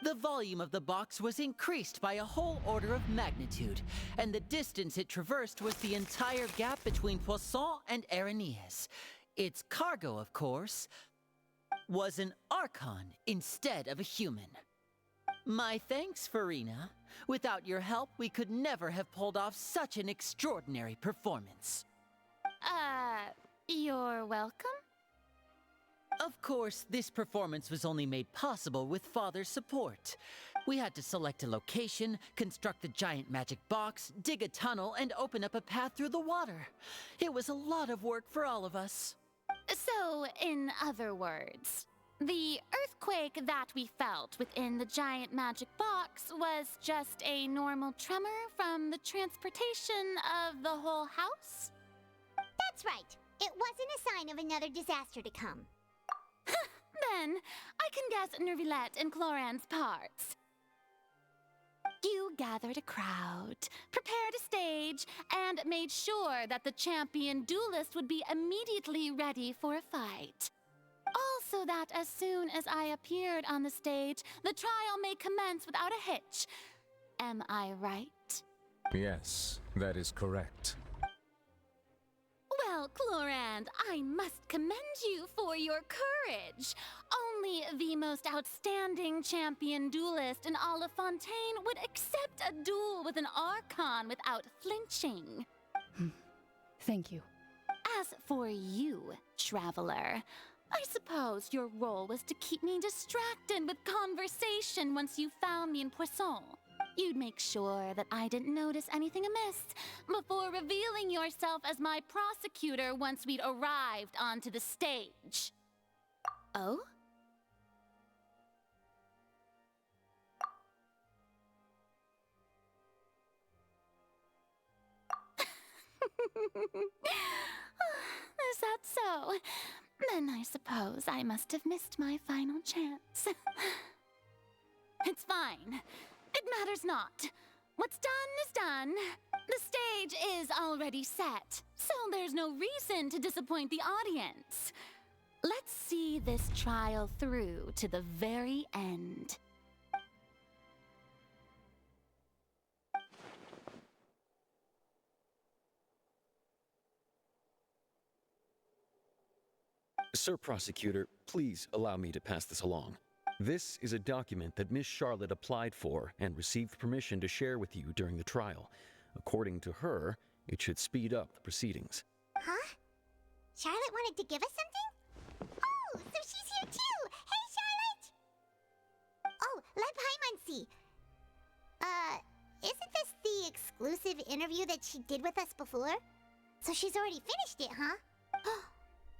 the volume of the box was increased by a whole order of magnitude, and the distance it traversed was the entire gap between Poisson and Aranias. Its cargo, of course, was an Archon instead of a human. My thanks, Farina. Without your help, we could never have pulled off such an extraordinary performance. You're welcome? Of course, this performance was only made possible with Father's support. We had to select a location, construct the giant magic box, dig a tunnel, and open up a path through the water. It was a lot of work for all of us. So, in other words, the earthquake that we felt within the giant magic box was just a normal tremor from the transportation of the whole house? That's right. It wasn't a sign of another disaster to come. Then, I can guess Nervilette and Cloran's parts. You gathered a crowd, prepared a stage, and made sure that the champion duelist would be immediately ready for a fight. Also that as soon as I appeared on the stage, the trial may commence without a hitch. Am I right? Yes, that is correct. Well, Clorand, I must commend you for your courage. Only the most outstanding champion duelist in all of Fontaine would accept a duel with an Archon without flinching. Thank you. As for you, Traveler, I suppose your role was to keep me distracted with conversation once you found me in Poisson. You'd make sure that I didn't notice anything amiss before revealing yourself as my prosecutor once we'd arrived onto the stage. Oh? Is that so? Then I suppose I must have missed my final chance. It's fine. It matters not. What's done is done. The stage is already set, so there's no reason to disappoint the audience. Let's see this trial through to the very end. Sir Prosecutor, please allow me to pass this along. This is a document that Miss Charlotte applied for and received permission to share with you during the trial. According to her, it should speed up the proceedings. Huh? Charlotte wanted to give us something? Oh, so she's here too! Hey, Charlotte! Oh, let Paimon see. Isn't this the exclusive interview that she did with us before? So she's already finished it, huh?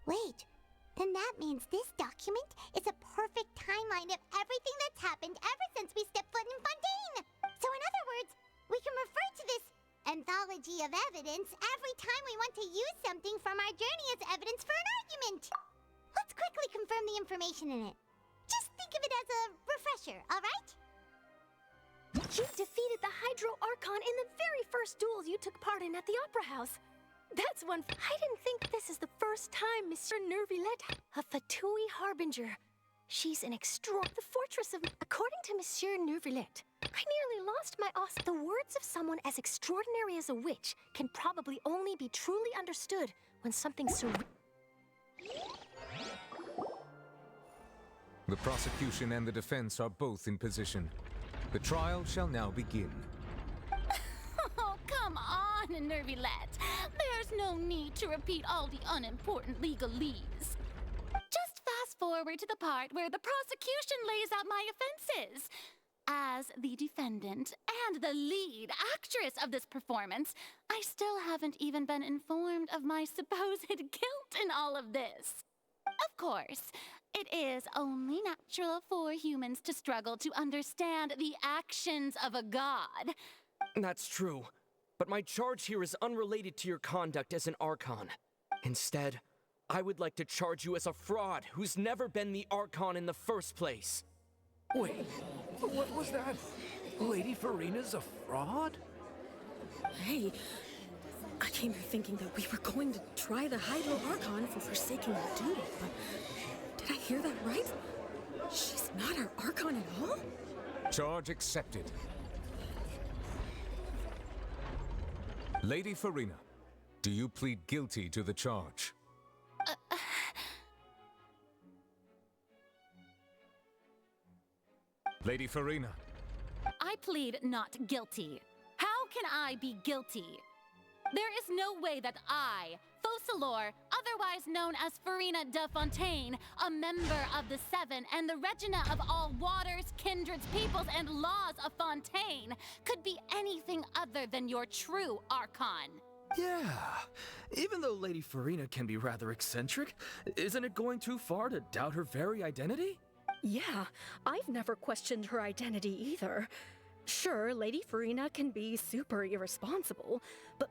Wait. Then that means this document is a perfect timeline of everything that's happened ever since we stepped foot in Fontaine. So in other words, we can refer to this anthology of evidence every time we want to use something from our journey as evidence for an argument. Let's quickly confirm the information in it. Just think of it as a refresher, alright? You defeated the Hydro Archon in the very first duels you took part in at the Opera House. That's one. I didn't think this is the first time Monsieur Nervilette, a Fatui Harbinger. She's an the fortress of. According to Monsieur Nervilette, I nearly lost my The words of someone as extraordinary as a witch can probably only be truly understood when something The prosecution and the defense are both in position. The trial shall now begin. Oh, come on, Nervilette. There's no need to repeat all the unimportant legalese. Just fast forward to the part where the prosecution lays out my offenses. As the defendant and the lead actress of this performance, I still haven't even been informed of my supposed guilt in all of this. Of course, it is only natural for humans to struggle to understand the actions of a god. That's true. but my charge here is unrelated to your conduct as an Archon. Instead, I would like to charge you as a fraud who's never been the Archon in the first place. Wait, what was that? Lady Farina's a fraud? Hey, I came here thinking that we were going to try the Hydro Archon for forsaking our duty, but did I hear that right? She's not our Archon at all? Charge accepted. Lady Farina, do you plead guilty to the charge? Lady Farina. I plead not guilty. How can I be guilty? There is no way that I, Focalor, otherwise known as Farina de Fontaine, a member of the Seven and the Regina of all waters, kindreds, peoples, and laws of Fontaine, could be anything other than your true Archon. Yeah, even though Lady Farina can be rather eccentric, isn't it going too far to doubt her very identity? Yeah, I've never questioned her identity either. Sure, Lady Farina can be super irresponsible, but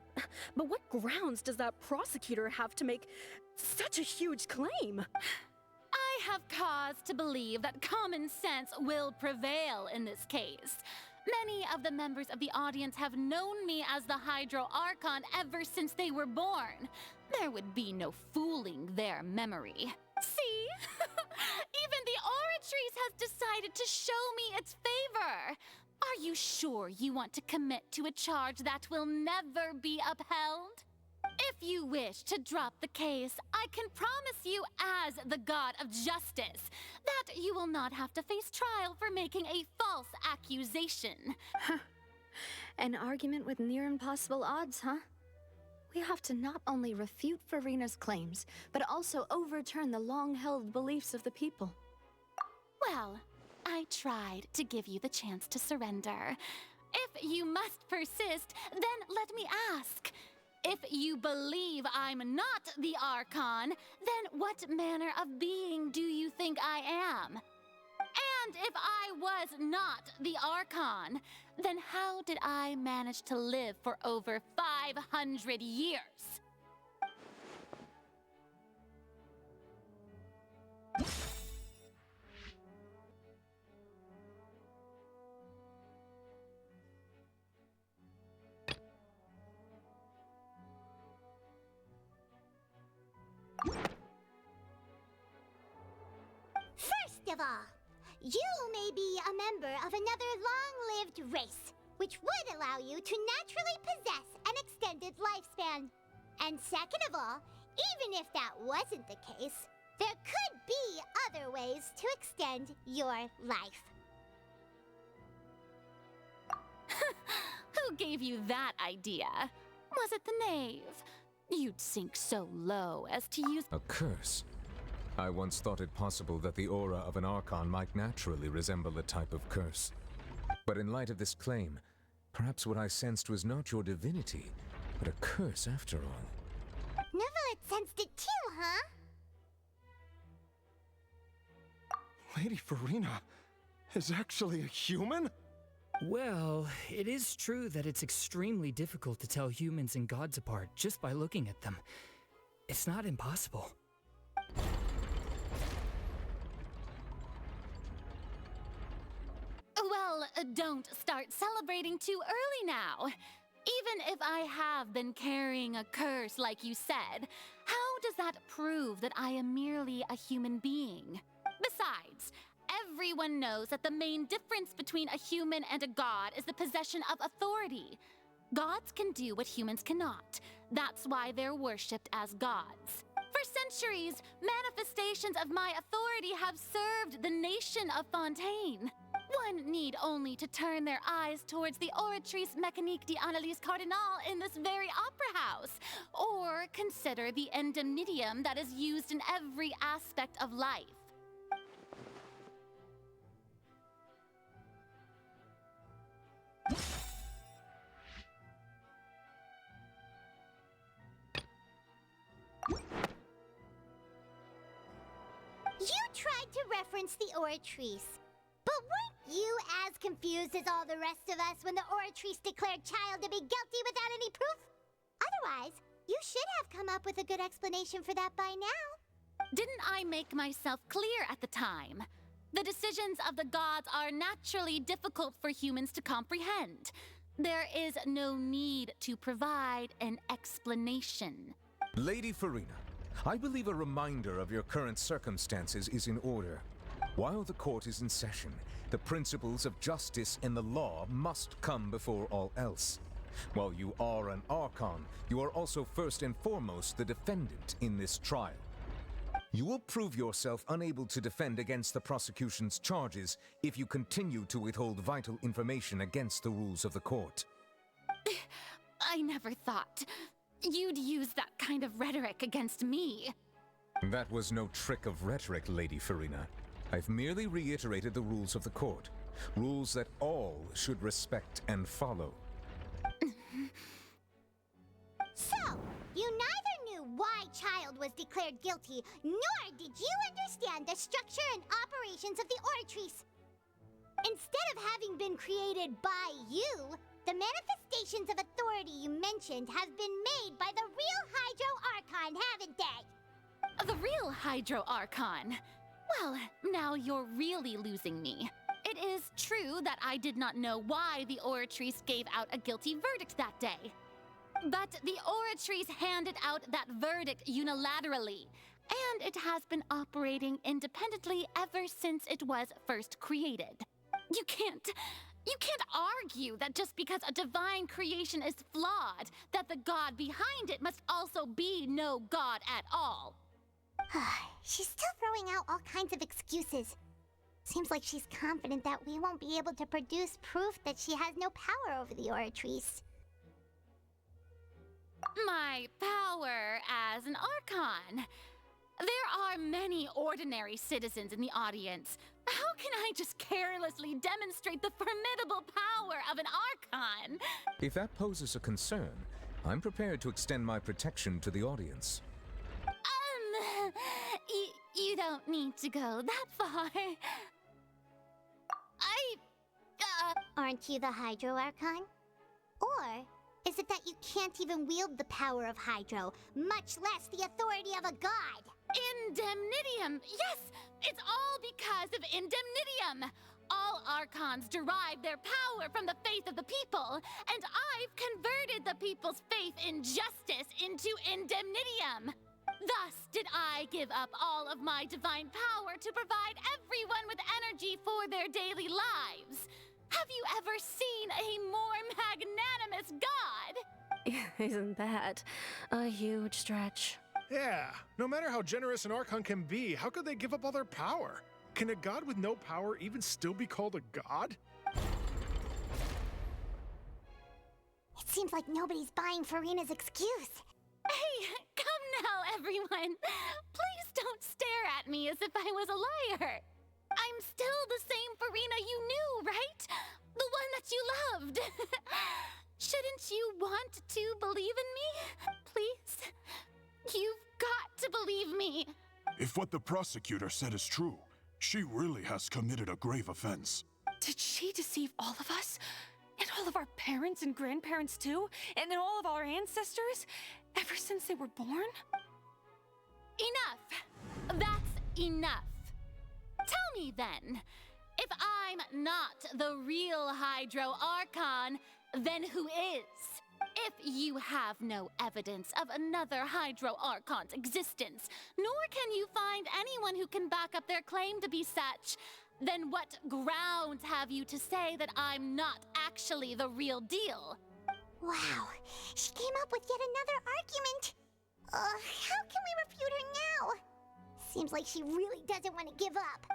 what grounds does that prosecutor have to make such a huge claim? I have cause to believe that common sense will prevail in this case. Many of the members of the audience have known me as the Hydro Archon ever since they were born. There would be no fooling their memory. See? Even the Oratrice has decided to show me its favor. Are you sure you want to commit to a charge that will never be upheld? If you wish to drop the case, I can promise you as the God of Justice that you will not have to face trial for making a false accusation. An argument with near impossible odds, huh? We have to not only refute Farina's claims, but also overturn the long-held beliefs of the people. Well, I tried to give you the chance to surrender. If you must persist, then let me ask. If you believe I'm not the Archon, then what manner of being do you think I am? And if I was not the Archon, then how did I manage to live for over 500 years? First of all, you may be a member of another long-lived race, which would allow you to naturally possess an extended lifespan. And second of all, even if that wasn't the case, there could be other ways to extend your life. Who gave you that idea? Was it the knave? You'd sink so low as to use A curse? I once thought it possible that the aura of an Archon might naturally resemble a type of curse. But in light of this claim, perhaps what I sensed was not your divinity, but a curse after all. Neverlet sensed it too, huh? Lady Farina is actually a human? Well, it is true that it's extremely difficult to tell humans and gods apart just by looking at them. It's not impossible. Well, don't start celebrating too early now. Even if I have been carrying a curse like you said, how does that prove that I am merely a human being? Besides, everyone knows that the main difference between a human and a god is the possession of authority. Gods can do what humans cannot. That's why they're worshipped as gods. For centuries, manifestations of my authority have served the nation of Fontaine. One need only to turn their eyes towards the Oratrice Mécanique d'Analyse Cardinal in this very opera house, or consider the endemnitium that is used in every aspect of life. You tried to reference the Oratrice, but weren't you as confused as all the rest of us when the Oratrice declared Child to be guilty without any proof? Otherwise, you should have come up with a good explanation for that by now. Didn't I make myself clear at the time? The decisions of the gods are naturally difficult for humans to comprehend. There is no need to provide an explanation. Lady Farina, I believe a reminder of your current circumstances is in order. While the court is in session, the principles of justice and the law must come before all else. While you are an Archon, you are also first and foremost the defendant in this trial. You will prove yourself unable to defend against the prosecution's charges if you continue to withhold vital information against the rules of the court. I never thought you'd use that kind of rhetoric against me. That was no trick of rhetoric, Lady Farina. I've merely reiterated the rules of the court. Rules that all should respect and follow. So, you neither knew why Child was declared guilty, nor did you understand the structure and operations of the Oratrice. Instead of having been created by you, the manifestations of authority you mentioned have been made by the real Hydro Archon, haven't they? The real Hydro Archon? Well, now you're really losing me. It is true that I did not know why the Oratrice gave out a guilty verdict that day. But the Oratrice handed out that verdict unilaterally, and it has been operating independently ever since it was first created. You can't argue that just because a divine creation is flawed, that the god behind it must also be no god at all. She's still throwing out all kinds of excuses. Seems like she's confident that we won't be able to produce proof that she has no power over the Oratrice. My power as an Archon. There are many ordinary citizens in the audience. How can I just carelessly demonstrate the formidable power of an Archon? If that poses a concern, I'm prepared to extend my protection to the audience. You don't need to go that far. Aren't you the Hydro Archon? Or is it that you can't even wield the power of Hydro, much less the authority of a god? Indemnitium! Yes! It's all because of Indemnitium! All Archons derive their power from the faith of the people, and I've converted the people's faith in justice into Indemnitium! Thus did I give up all of my divine power to provide everyone with energy for their daily lives. Have you ever seen a more magnanimous god? Isn't that a huge stretch? Yeah, no matter how generous an Archon can be, how could they give up all their power? Can a god with no power even still be called a god? It seems like nobody's buying Farina's excuse. Hey, come now, everyone. Please don't stare at me as if I was a liar. I'm still the same Farina you knew, right? The one that you loved. Shouldn't you want to believe in me? Please? You've got to believe me. If what the prosecutor said is true, she really has committed a grave offense. Did she deceive all of us? And all of our parents and grandparents too? And then all of our ancestors? Ever since they were born? Enough! That's enough. Tell me then, if I'm not the real Hydro Archon, then who is? If you have no evidence of another Hydro Archon's existence, nor can you find anyone who can back up their claim to be such, then what grounds have you to say that I'm not actually the real deal? Wow, she came up with yet another argument. How can we refute her now? Seems like she really doesn't want to give up.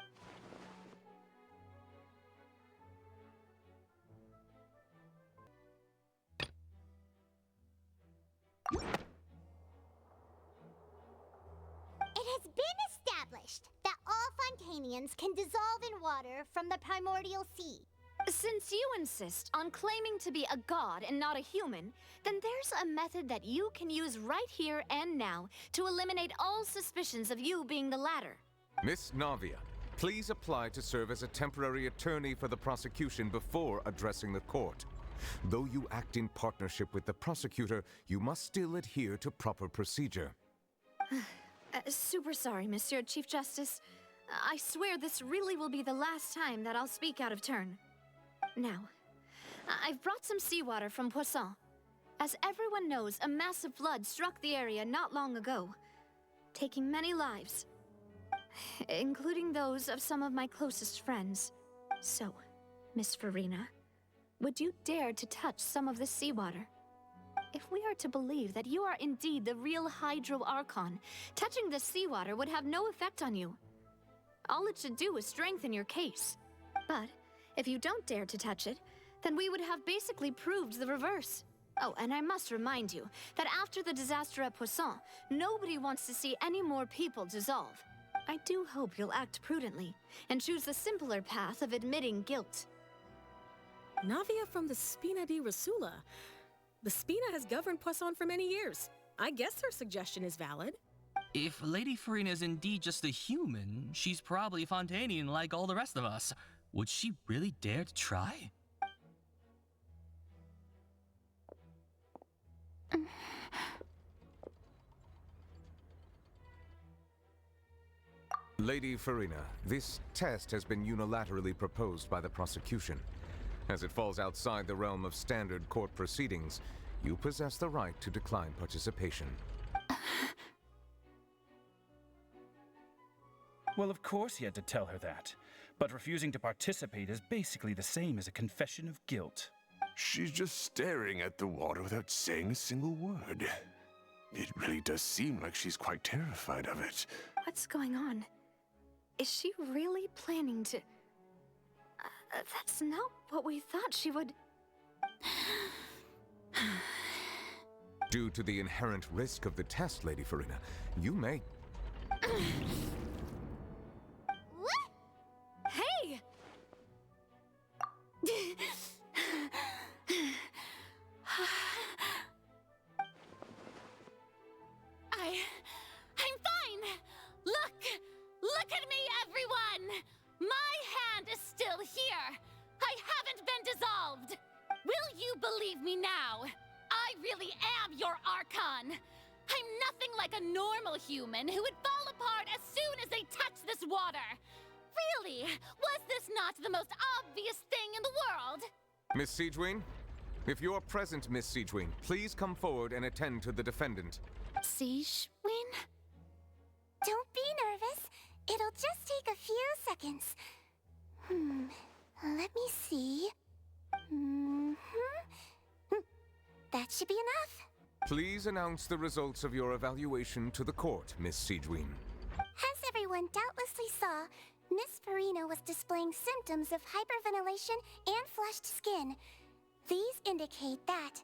It has been established that all Fontainians can dissolve in water from the primordial sea. Since you insist on claiming to be a god and not a human, then there's a method that you can use right here and now to eliminate all suspicions of you being the latter. Miss Navia, Please apply to serve as a temporary attorney for the prosecution before addressing the court. Though you act in partnership with the prosecutor, you must still adhere to proper procedure. Super sorry, Monsieur Chief Justice. I swear this really will be the last time that I'll speak out of turn. Now, I've brought some seawater from Poisson. As everyone knows, a massive flood struck the area not long ago, taking many lives, including those of some of my closest friends. So, Miss Farina, would you dare to touch some of this seawater? If we are to believe that you are indeed the real Hydro Archon, touching this seawater would have no effect on you. All it should do is strengthen your case. But if you don't dare to touch it, then we would have basically proved the reverse. Oh, and I must remind you that after the disaster at Poisson, nobody wants to see any more people dissolve. I do hope you'll act prudently and choose the simpler path of admitting guilt. Navia from the Spina di Rasula. The Spina has governed Poisson for many years. I guess her suggestion is valid. If Lady Farina is indeed just a human, she's probably Fontainian like all the rest of us. Would she really dare to try? Lady Farina, this test has been unilaterally proposed by the prosecution. As it falls outside the realm of standard court proceedings, you possess the right to decline participation. Well, of course he had to tell her that. But refusing to participate is basically the same as a confession of guilt. She's just staring at the water without saying a single word. It really does seem like she's quite terrified of it. What's going on? Is she really planning to... that's not what we thought she would... Due to the inherent risk of the test, Lady Farina, you may... What? Hey! I'm fine! Look at me, everyone! My hand is still here! I haven't been dissolved! Will you believe me now? I really am your Archon! I'm nothing like a normal human who would fall apart as soon as they touch this water! Really? Was this not the most obvious thing in the world? Miss Siegewin? If you're present, Miss Siegewin, please come forward and attend to the defendant. Siegewin? Don't be nervous. It'll just take a few seconds. Let me see. That should be enough. Please announce the results of your evaluation to the court, Miss Siegewin. As everyone doubtlessly saw, Miss Farina was displaying symptoms of hyperventilation and flushed skin. These indicate that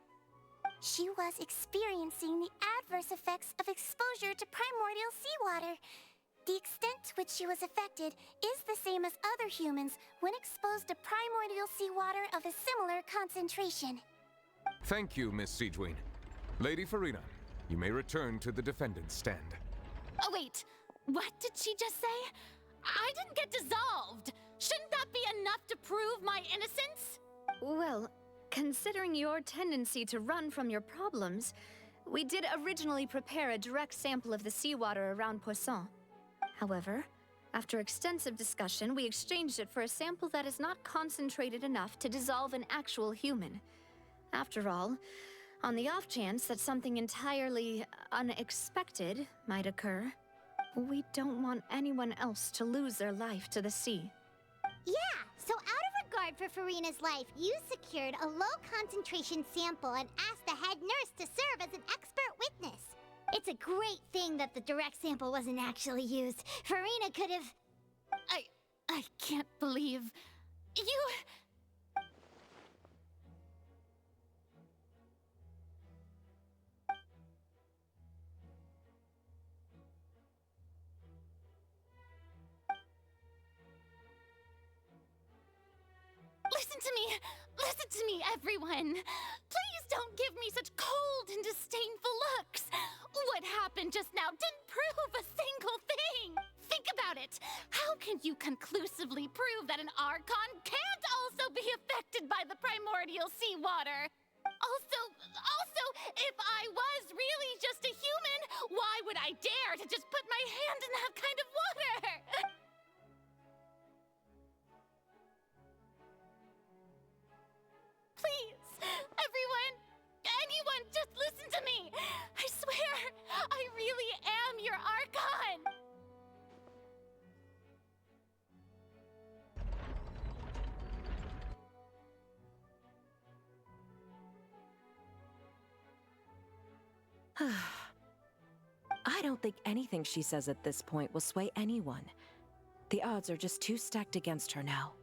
she was experiencing the adverse effects of exposure to primordial seawater. The extent to which she was affected is the same as other humans when exposed to primordial seawater of a similar concentration. Thank you, Miss Siegewin. Lady Farina, you may return to the defendant's stand. Oh wait, what did she just say? I didn't get dissolved! Shouldn't that be enough to prove my innocence? Well, considering your tendency to run from your problems, we did originally prepare a direct sample of the seawater around Poisson. However, after extensive discussion, we exchanged it for a sample that is not concentrated enough to dissolve an actual human. After all, on the off chance that something entirely unexpected might occur, we don't want anyone else to lose their life to the sea. Yeah, so out of regard for Farina's life, you secured a low-concentration sample and asked the head nurse to serve as an expert witness. It's a great thing that the direct sample wasn't actually used. Farina could have... I can't believe... You... Listen to me, everyone! Please don't give me such cold and disdainful looks! What happened just now didn't prove a single thing! Think about it! How can you conclusively prove that an Archon can't also be affected by the primordial seawater? Also, if I was really just a human, why would I dare to just put my hand in that kind of water? Please, everyone, anyone, just listen to me. I swear, I really am your Archon. I don't think anything she says at this point will sway anyone. The odds are just too stacked against her now.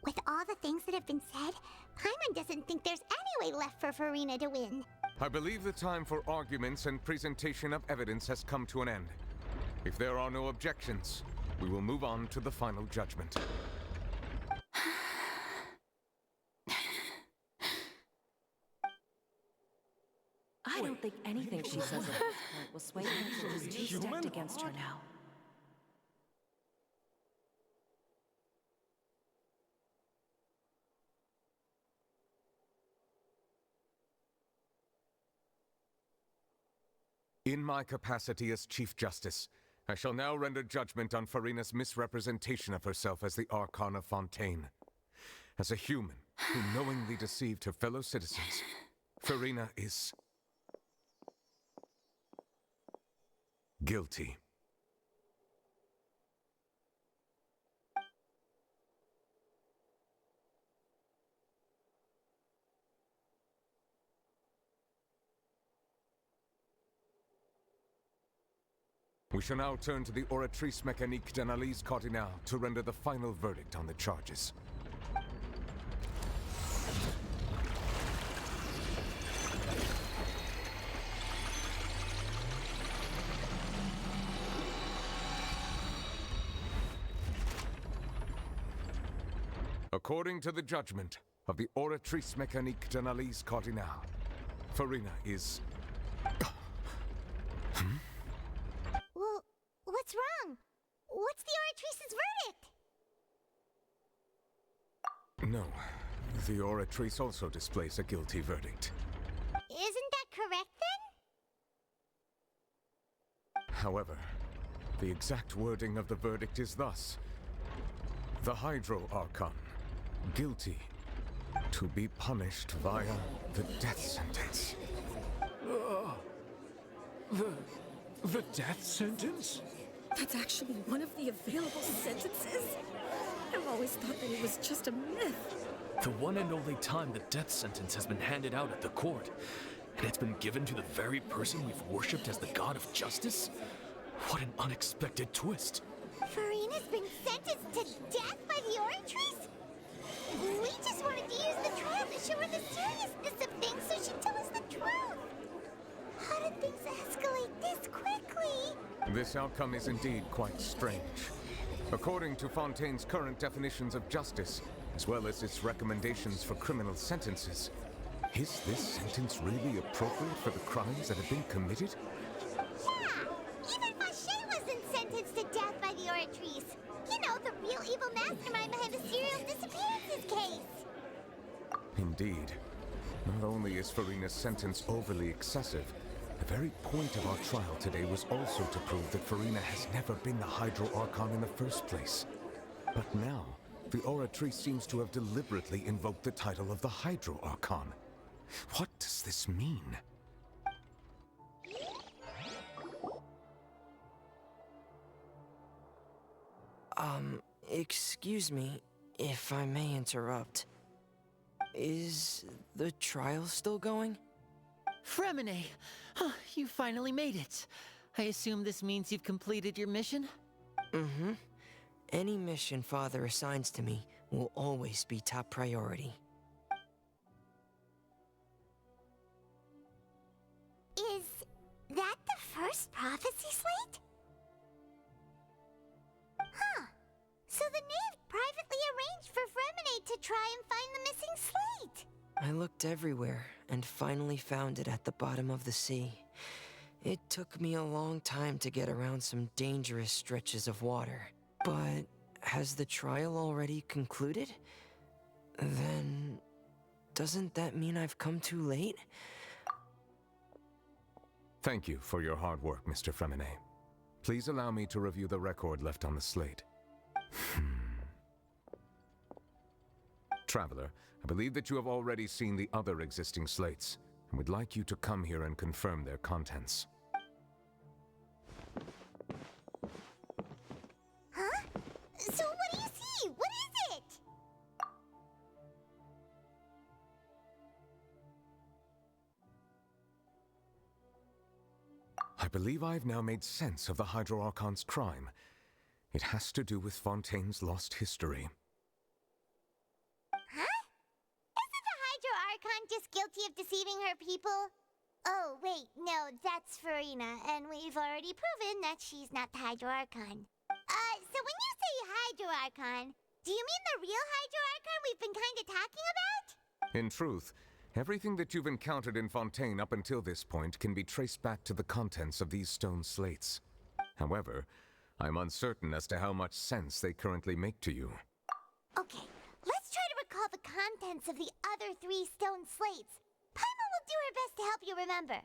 With all the things that have been said, Paimon doesn't think there's any way left for Farina to win. I believe the time for arguments and presentation of evidence has come to an end. If there are no objections, we will move on to the final judgment. I don't think anything she says at this point will sway anyone. She's too stacked against her now. In my capacity as Chief Justice, I shall now render judgment on Farina's misrepresentation of herself as the Archon of Fontaine. As a human who knowingly deceived her fellow citizens, Farina is guilty. We shall now turn to the Oratrice Mécanique d'Analyse Cardinale to render the final verdict on the charges. According to the judgment of the Oratrice Mécanique d'Analyse Cardinale, Farina is... Well, what's wrong? What's the Oratrice's verdict? No, the Oratrice also displays a guilty verdict. Isn't that correct then? However, the exact wording of the verdict is thus. The Hydro Archon, guilty, to be punished via the death sentence. The death sentence? That's actually one of the available sentences? I've always thought that it was just a myth. The one and only time the death sentence has been handed out at the court, and it's been given to the very person we've worshipped as the god of justice? What an unexpected twist. Farina's been sentenced to death by the Oratrice? We just wanted to use the trial to show her the seriousness of things so she'd tell us the truth. How did things escalate this quickly? This outcome is indeed quite strange. According to Fontaine's current definitions of justice, as well as its recommendations for criminal sentences, is this sentence really appropriate for the crimes that have been committed? Yeah! Even Facem wasn't sentenced to death by the Oratrice. You know, the real evil mastermind behind the serial disappearances case. Indeed. Not only is Farina's sentence overly excessive, the very point of our trial today was also to prove that Farina has never been the Hydro Archon in the first place. But now, the Oratrice seems to have deliberately invoked the title of the Hydro Archon. What does this mean? Excuse me, if I may interrupt. Is the trial still going? Fremine! You finally made it. I assume this means you've completed your mission? Mm-hmm. Any mission Father assigns to me will always be top priority. Is that the first prophecy slate? Huh. So the knave privately arranged for Fremine to try and find the missing slate. I looked everywhere and finally found it at the bottom of the sea. It took me a long time to get around some dangerous stretches of water. But has the trial already concluded? Then doesn't that mean I've come too late? Thank you for your hard work, Mr. Fremine. Please allow me to review the record left on the slate. Traveler, I believe that you have already seen the other existing slates, and would like you to come here and confirm their contents. Huh? So what do you see? What is it? I believe I've now made sense of the Hydro Archon's crime. It has to do with Fontaine's lost history. Huh? Isn't the Hydro Archon just guilty of deceiving her people? Oh, wait, no, that's Farina, and we've already proven that she's not the Hydro Archon. So when you say Hydro Archon, do you mean the real Hydro Archon we've been kinda talking about? In truth, everything that you've encountered in Fontaine up until this point can be traced back to the contents of these stone slates. However, I'm uncertain as to how much sense they currently make to you. Okay, let's try to recall the contents of the other 3 stone slates. Paimon will do her best to help you remember.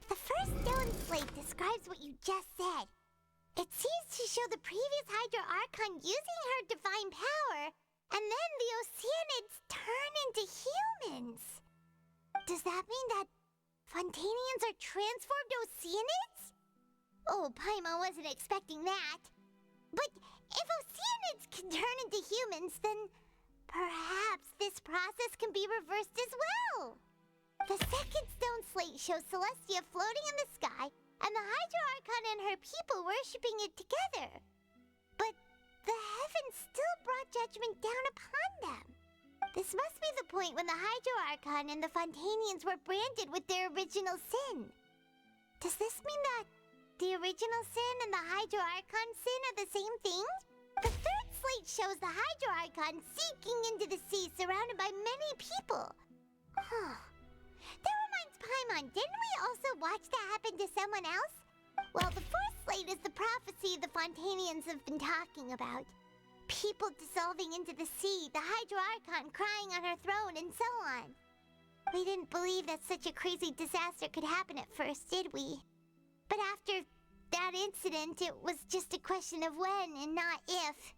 The first stone slate describes what you just said. It seems to show the previous Hydro Archon using her divine power, and then the Oceanids turn into humans. Does that mean that Fontainians are transformed Oceanids? Oh, Paimon wasn't expecting that. But if Oceanids can turn into humans, then perhaps this process can be reversed as well. The second stone slate shows Celestia floating in the sky, and the Hydro Archon and her people worshipping it together. But the heavens still brought judgment down upon them. This must be the point when the Hydro Archon and the Fontainians were branded with their original sin. Does this mean that the original sin and the Hydro Archon sin are the same thing? The third slate shows the Hydro Archon sinking into the sea surrounded by many people. Huh. That reminds Paimon, didn't we also watch that happen to someone else? Well, the fourth slate is the prophecy the Fontainians have been talking about. People dissolving into the sea, the Hydro Archon crying on her throne, and so on. We didn't believe that such a crazy disaster could happen at first, did we? But after that incident, it was just a question of when and not if.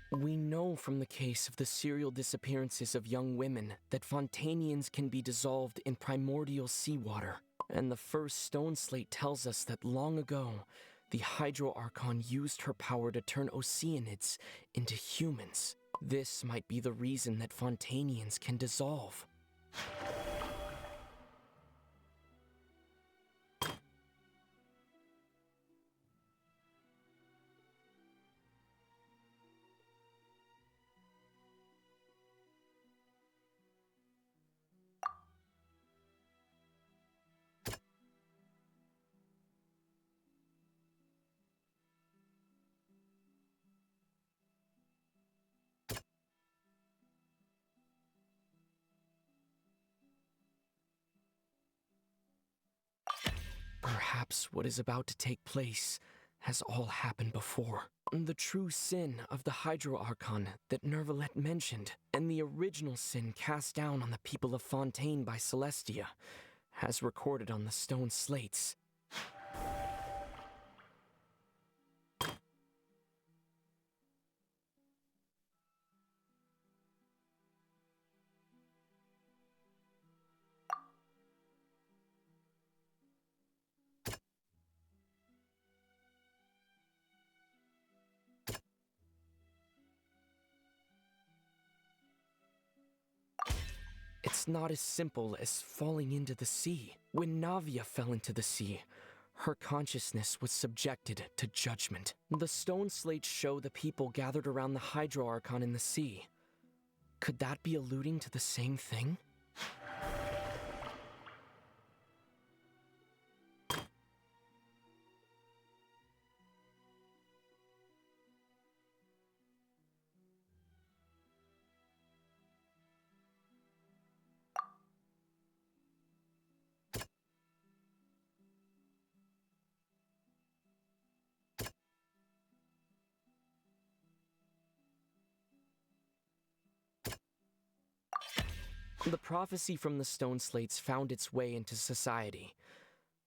We know from the case of the serial disappearances of young women that Fontainians can be dissolved in primordial seawater. And the first stone slate tells us that long ago, the Hydro Archon used her power to turn Oceanids into humans. This might be the reason that Fontainians can dissolve. Perhaps what is about to take place has all happened before. The true sin of the Hydro Archon that Nervalet mentioned, and the original sin cast down on the people of Fontaine by Celestia, has recorded on the stone slates. It's not as simple as falling into the sea. When Navia fell into the sea, her consciousness was subjected to judgment. The stone slates show the people gathered around the Hydro Archon in the sea. Could that be alluding to the same thing? The prophecy from the stone slates found its way into society,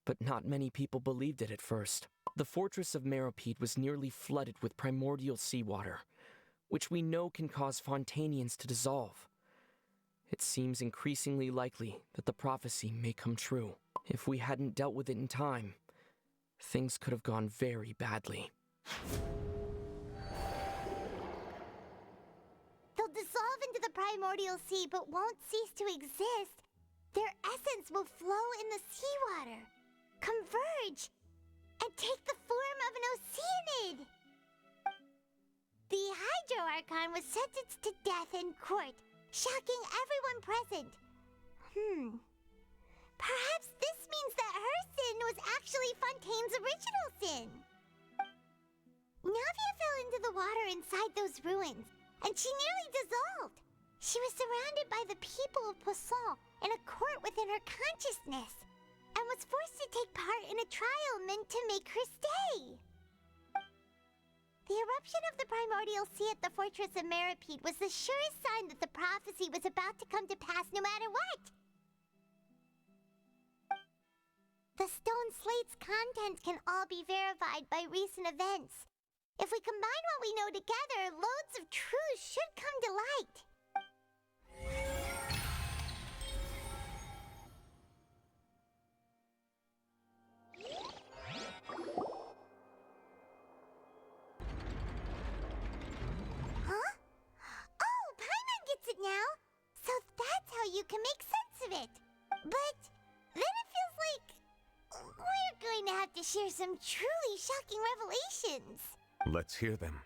but not many people believed it at first. The fortress of Meropide was nearly flooded with primordial seawater, which we know can cause Fontainians to dissolve. It seems increasingly likely that the prophecy may come true. If we hadn't dealt with it in time, things could have gone very badly. They'll dissolve into the primordial sea but won't cease to exist. Their essence will flow in the seawater, converge, and take the form of an oceanid. The Hydro Archon was sentenced to death in court, shocking everyone present. Perhaps this means that her sin was actually Fontaine's original sin. Navia fell into the water inside those ruins, and she nearly dissolved. She was surrounded by the people of Poisson in a court within her consciousness, and was forced to take part in a trial meant to make her stay. The eruption of the primordial sea at the fortress of Meropide was the surest sign that the prophecy was about to come to pass no matter what. The stone slate's contents can all be verified by recent events. If we combine what we know together, loads of truths should come to light. Huh? Oh, Paimon gets it now! So that's how you can make sense of it. But then it feels like we're going to have to share some truly shocking revelations. Let's hear them.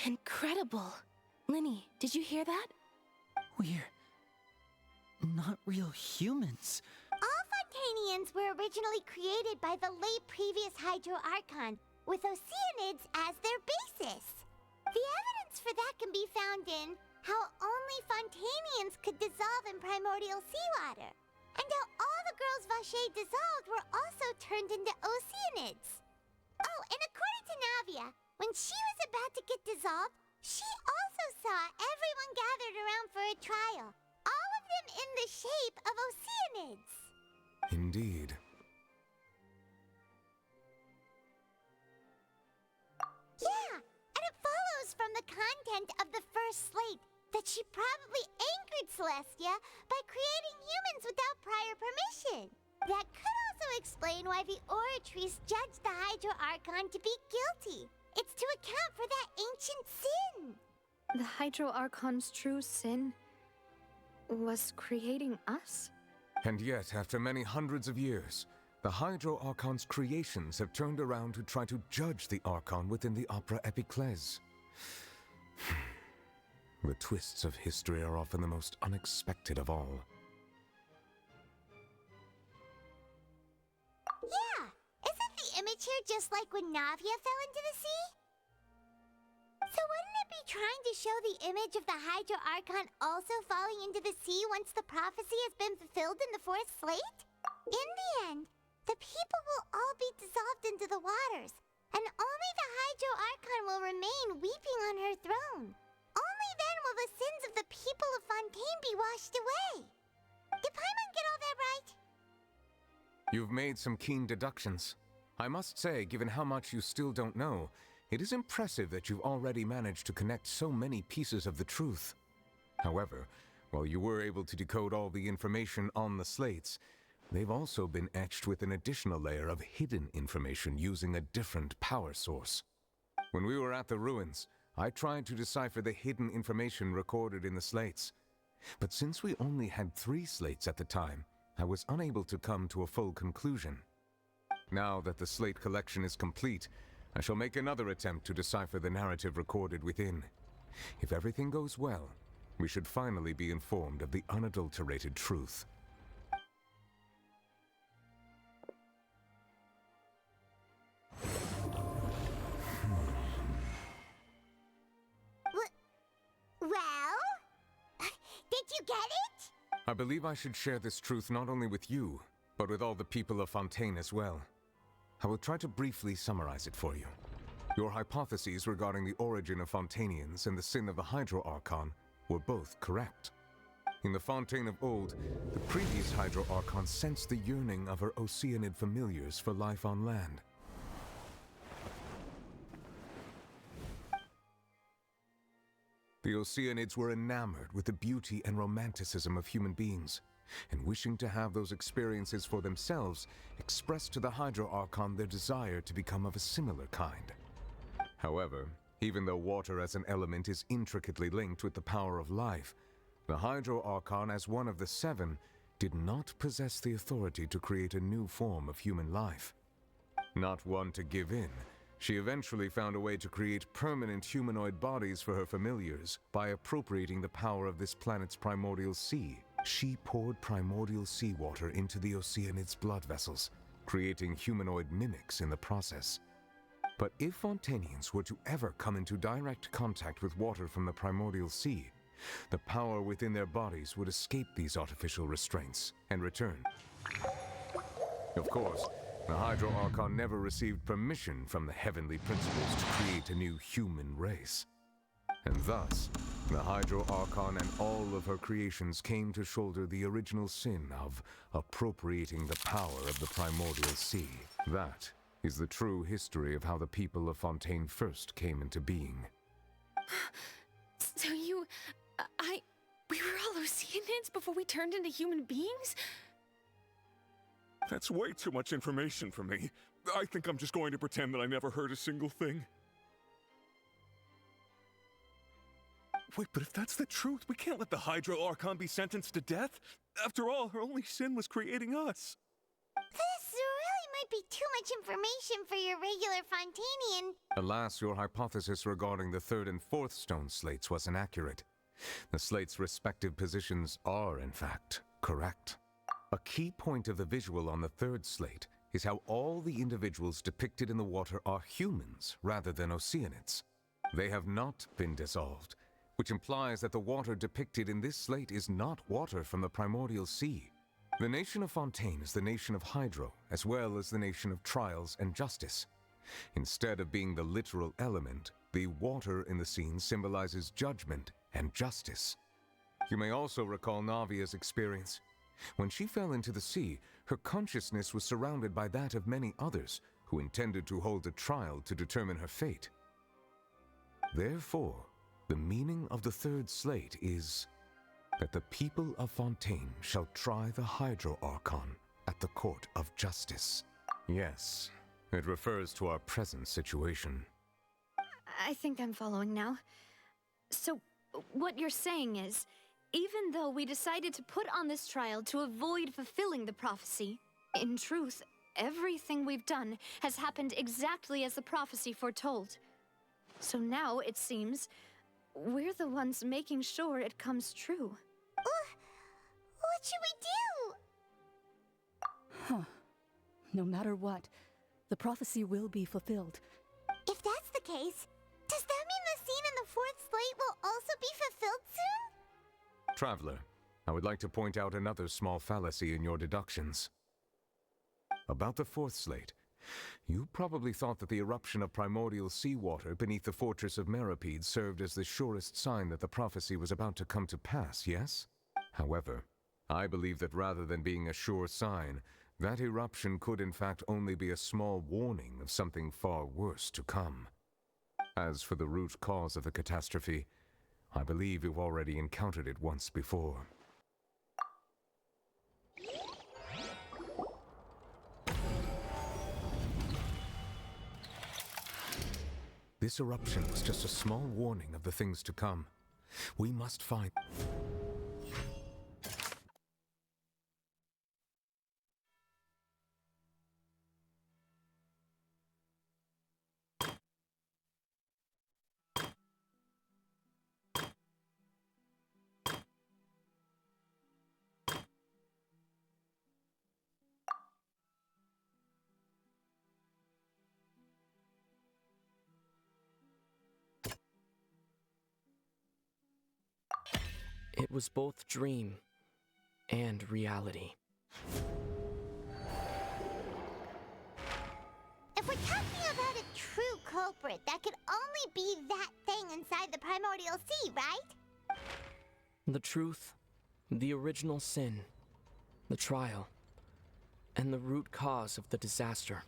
Incredible. Linny, did you hear that? We're not real humans. All Fontainians were originally created by the late previous Hydro Archon, with oceanids as their basis. The evidence for that can be found in how only Fontainians could dissolve in primordial seawater, and how all the girls Vacher dissolved were also turned into oceanids. Oh, and according to Navia, when she was about to get dissolved, she also saw everyone gathered around for a trial, all of them in the shape of oceanids. Indeed. Yeah, and it follows from the content of the first slate that she probably angered Celestia by creating humans without prior permission. That could also explain why the Oratrice judged the Hydro Archon to be guilty. It's to account for that ancient sin. The Hydro Archon's true sin was creating us? And yet, after many hundreds of years, the Hydro Archon's creations have turned around to try to judge the Archon within the Opera Epiclese. The twists of history are often the most unexpected of all. Yeah, isn't the image here just like when Navia fell into the sea? So wouldn't it be trying to show the image of the Hydro Archon also falling into the sea once the prophecy has been fulfilled in the fourth slate? In the end, the people will all be dissolved into the waters, and only the Hydro Archon will remain weeping on her throne. Only then will the sins of the people of Fontaine be washed away. Did Paimon get all that right? You've made some keen deductions. I must say, given how much you still don't know, it is impressive that you've already managed to connect so many pieces of the truth. However, while you were able to decode all the information on the slates, they've also been etched with an additional layer of hidden information using a different power source. When we were at the ruins, I tried to decipher the hidden information recorded in the slates, But since we only had 3 slates at the time, I was unable to come to a full conclusion. Now that the slate collection is complete, I shall make another attempt to decipher the narrative recorded within. If everything goes well, we should finally be informed of the unadulterated truth. Well? Did you get it? I believe I should share this truth not only with you, but with all the people of Fontaine as well. I will try to briefly summarize it for you. Your hypotheses regarding the origin of Fontainians and the sin of the Hydro Archon were both correct. In the Fontaine of old, the previous Hydro Archon sensed the yearning of her Oceanid familiars for life on land. The Oceanids were enamored with the beauty and romanticism of human beings, and wishing to have those experiences for themselves, expressed to the Hydro Archon their desire to become of a similar kind. However, even though water as an element is intricately linked with the power of life, the Hydro Archon, as one of the 7, did not possess the authority to create a new form of human life. Not one to give in, she eventually found a way to create permanent humanoid bodies for her familiars by appropriating the power of this planet's primordial sea. She poured primordial seawater into the Oceanids' blood vessels, creating humanoid mimics in the process. But if Fontainians were to ever come into direct contact with water from the primordial sea, the power within their bodies would escape these artificial restraints and return. Of course, the Hydro Archon never received permission from the heavenly principles to create a new human race. And thus, the Hydro Archon and all of her creations came to shoulder the original sin of appropriating the power of the primordial sea. That is the true history of how the people of Fontaine first came into being. So we were all Oceanids before we turned into human beings? That's way too much information for me. I think I'm just going to pretend that I never heard a single thing. Wait, but if that's the truth, we can't let the Hydro Archon be sentenced to death. After all, her only sin was creating us. This really might be too much information for your regular Fontainian. Alas, your hypothesis regarding the 3rd and 4th stone slates was inaccurate. The slates' respective positions are, in fact, correct. A key point of the visual on the 3rd slate is how all the individuals depicted in the water are humans rather than Oceanids. They have not been dissolved, which implies that the water depicted in this slate is not water from the primordial sea. The nation of Fontaine is the nation of Hydro, as well as the nation of trials and justice. Instead of being the literal element, the water in the scene symbolizes judgment and justice. You may also recall Navia's experience. When she fell into the sea, her consciousness was surrounded by that of many others who intended to hold a trial to determine her fate. Therefore, the meaning of the 3rd slate is that the people of Fontaine shall try the Hydro Archon at the court of justice. Yes, it refers to our present situation. I think I'm following now. So, what you're saying is, even though we decided to put on this trial to avoid fulfilling the prophecy, in truth, everything we've done has happened exactly as the prophecy foretold. So now, it seems, we're the ones making sure it comes true. What should we do? Huh. No matter what, the prophecy will be fulfilled. If that's the case, does that mean the scene in the 4th slate will also be fulfilled soon? Traveler, I would like to point out another small fallacy in your deductions. About the 4th slate, you probably thought that the eruption of primordial seawater beneath the fortress of Meripede served as the surest sign that the prophecy was about to come to pass, yes? However, I believe that rather than being a sure sign, that eruption could in fact only be a small warning of something far worse to come. As for the root cause of the catastrophe, I believe you've already encountered it once before. This eruption was just a small warning of the things to come. We must find... It was both dream and reality. If we're talking about a true culprit, that could only be that thing inside the primordial sea, right? The truth, the original sin, the trial, and the root cause of the disaster.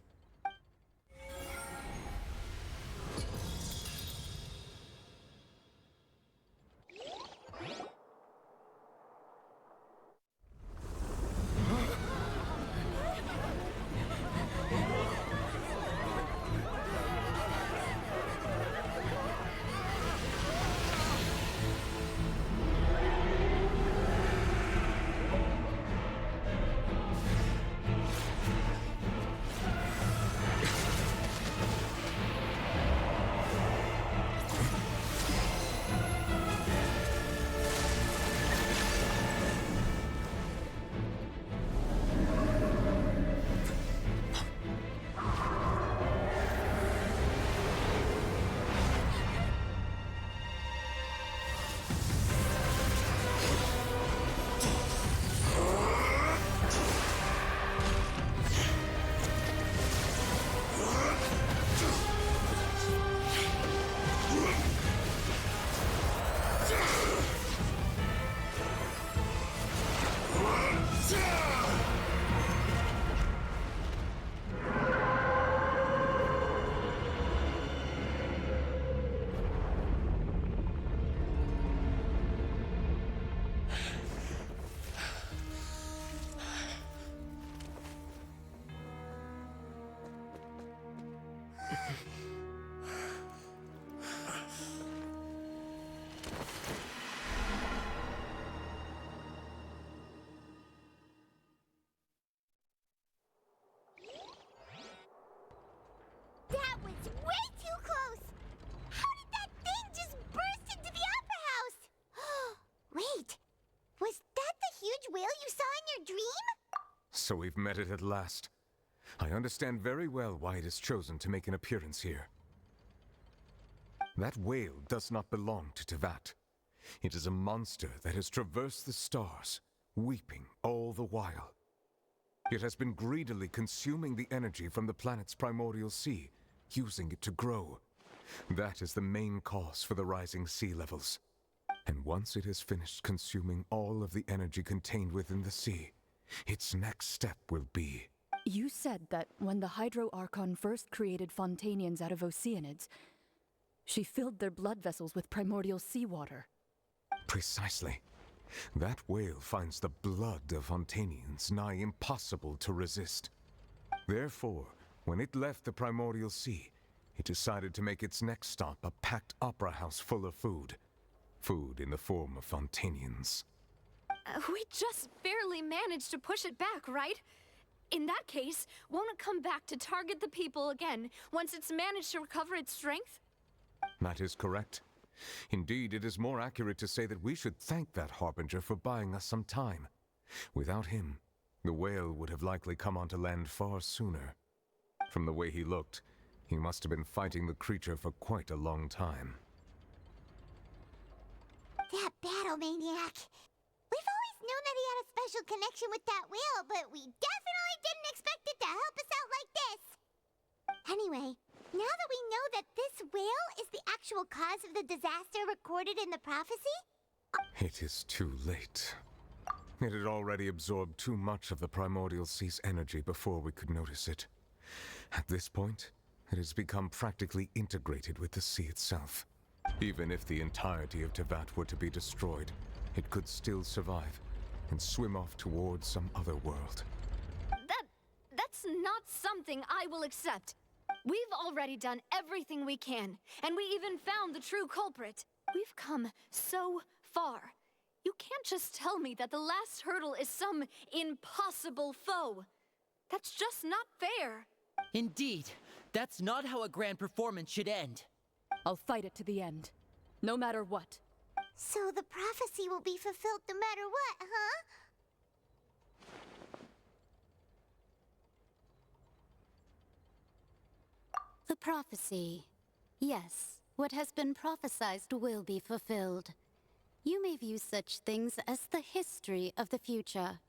That was way too close! How did that thing just burst into the Opera House? Wait, was that the huge whale you saw in your dream? So we've met it at last. I understand very well why it has chosen to make an appearance here. That whale does not belong to Tevat. It is a monster that has traversed the stars, weeping all the while. It has been greedily consuming the energy from the planet's primordial sea, using it to grow. That is the main cause for the rising sea levels. And once it has finished consuming all of the energy contained within the sea, its next step will be... You said that when the Hydro Archon first created Fontainians out of Oceanids, she filled their blood vessels with primordial seawater. Precisely. That whale finds the blood of Fontainians nigh impossible to resist. Therefore, when it left the primordial sea, it decided to make its next stop a packed opera house full of food. Food in the form of Fontainians. We just barely managed to push it back, right? In that case, won't it come back to target the people again once it's managed to recover its strength? That is correct. Indeed, it is more accurate to say that we should thank that Harbinger for buying us some time. Without him, the whale would have likely come onto land far sooner. From the way he looked, he must have been fighting the creature for quite a long time. That battle maniac! We've always known that he had a special connection with that whale, but we definitely didn't expect it to help us out like this! Anyway, now that we know that this whale is the actual cause of the disaster recorded in the prophecy... It is too late. It had already absorbed too much of the primordial sea's energy before we could notice it. At this point, it has become practically integrated with the sea itself. Even if the entirety of Tevat were to be destroyed, it could still survive and swim off towards some other world. That's not something I will accept. We've already done everything we can, and we even found the true culprit. We've come so far. You can't just tell me that the last hurdle is some impossible foe. That's just not fair. Indeed, that's not how a grand performance should end. I'll fight it to the end, no matter what. So the prophecy will be fulfilled no matter what, huh? The prophecy. Yes, what has been prophesized will be fulfilled. You may view such things as the history of the future.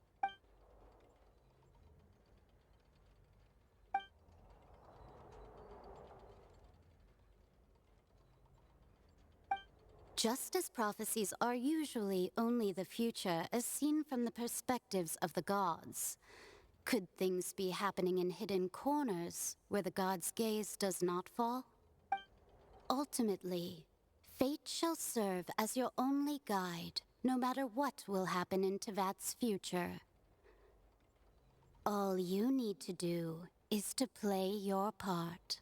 Just as prophecies are usually only the future as seen from the perspectives of the gods, could things be happening in hidden corners where the gods' gaze does not fall? Ultimately, fate shall serve as your only guide, no matter what will happen in Tevat's future. All you need to do is to play your part.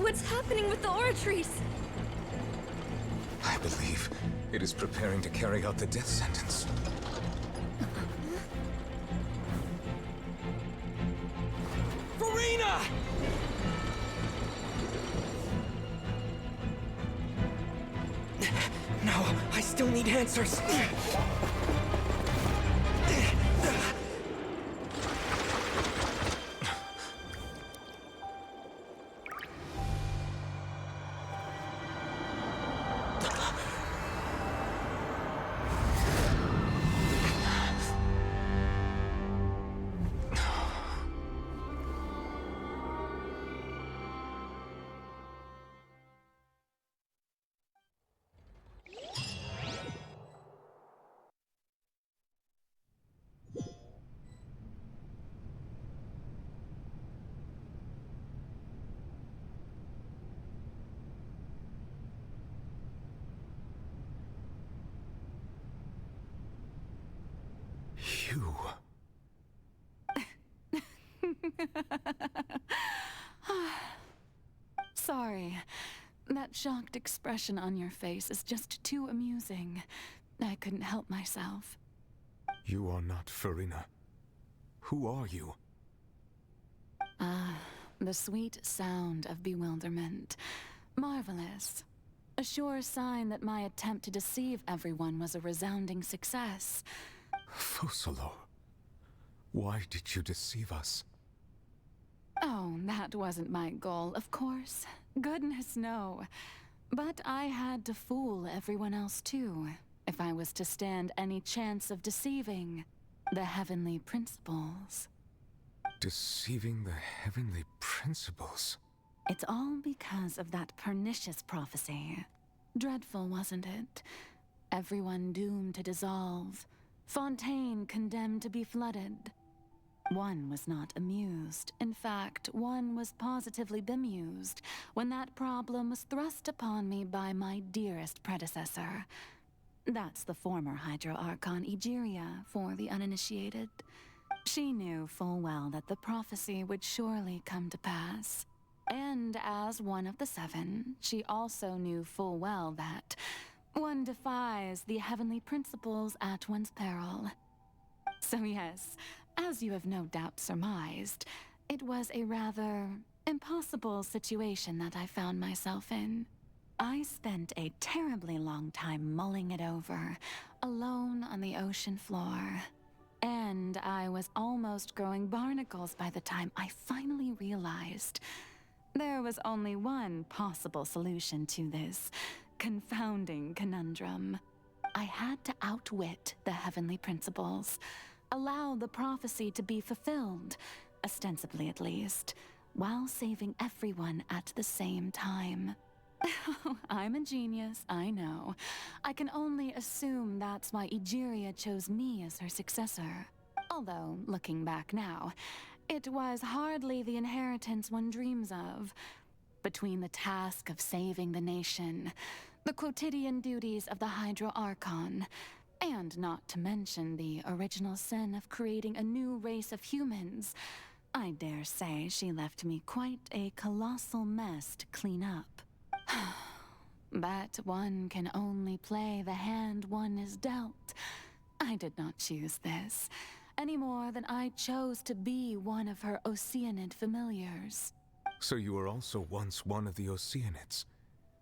What's happening with the oratories? I believe it is preparing to carry out the death sentence. Furina! No, I still need answers. You... Sorry. That shocked expression on your face is just too amusing. I couldn't help myself. You are not Furina. Who are you? The sweet sound of bewilderment. Marvelous. A sure sign that my attempt to deceive everyone was a resounding success. Fusalo, why did you deceive us? Oh, that wasn't my goal, of course. Goodness, no. But I had to fool everyone else too, if I was to stand any chance of deceiving the heavenly principles. Deceiving the heavenly principles? It's all because of that pernicious prophecy. Dreadful, wasn't it? Everyone doomed to dissolve. Fontaine condemned to be flooded. One was not amused. In fact, one was positively bemused when that problem was thrust upon me by my dearest predecessor. That's the former Hydro Archon Egeria, for the uninitiated. She knew full well that the prophecy would surely come to pass. And as one of the seven, she also knew full well that one defies the heavenly principles at one's peril. So yes, as you have no doubt surmised, it was a rather impossible situation that I found myself in. I spent a terribly long time mulling it over, alone on the ocean floor. And I was almost growing barnacles by the time I finally realized there was only one possible solution to this confounding conundrum. I had to outwit the heavenly principles, allow the prophecy to be fulfilled, ostensibly at least, while saving everyone at the same time. I'm a genius, I know. I can only assume that's why Egeria chose me as her successor. Although, looking back now, it was hardly the inheritance one dreams of. Between the task of saving the nation, the quotidian duties of the Hydro Archon, and not to mention the original sin of creating a new race of humans, I dare say she left me quite a colossal mess to clean up. But one can only play the hand one is dealt. I did not choose this, any more than I chose to be one of her Oceanid familiars. So you were also once one of the Oceanids,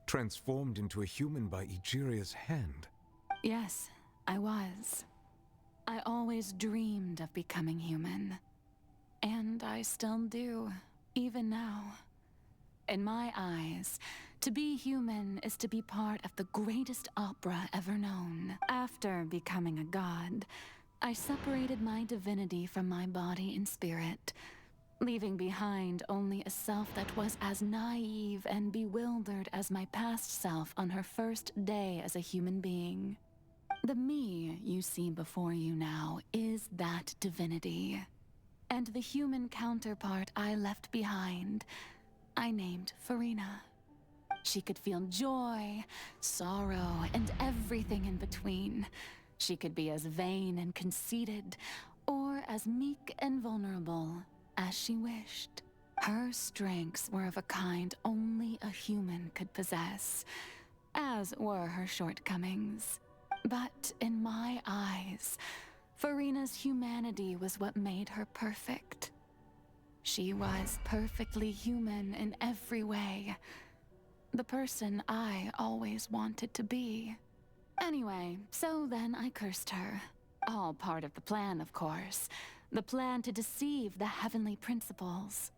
transformed into a human by Egeria's hand? Yes, I was. I always dreamed of becoming human. And I still do, even now. In my eyes, to be human is to be part of the greatest opera ever known. After becoming a god, I separated my divinity from my body and spirit, leaving behind only a self that was as naive and bewildered as my past self on her first day as a human being. The me you see before you now is that divinity. And the human counterpart I left behind, I named Farina. She could feel joy, sorrow, and everything in between. She could be as vain and conceited, or as meek and vulnerable as she wished. Her strengths were of a kind only a human could possess, as were her shortcomings. But in my eyes, Farina's humanity was what made her perfect. She was perfectly human in every way. The person I always wanted to be. Anyway, so then I cursed her. All part of the plan, of course. The plan to deceive the heavenly principles.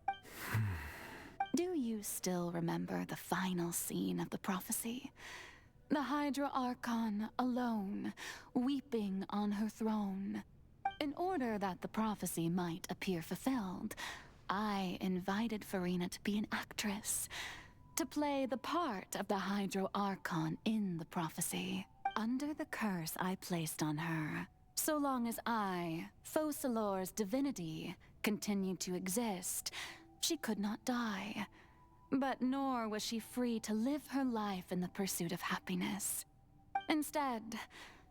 Do you still remember the final scene of the prophecy? The Hydra Archon alone, weeping on her throne. In order that the prophecy might appear fulfilled, I invited Farina to be an actress, to play the part of the Hydra Archon in the prophecy. Under the curse I placed on her, so long as I, Focalor's divinity, continued to exist, she could not die. But nor was she free to live her life in the pursuit of happiness. Instead,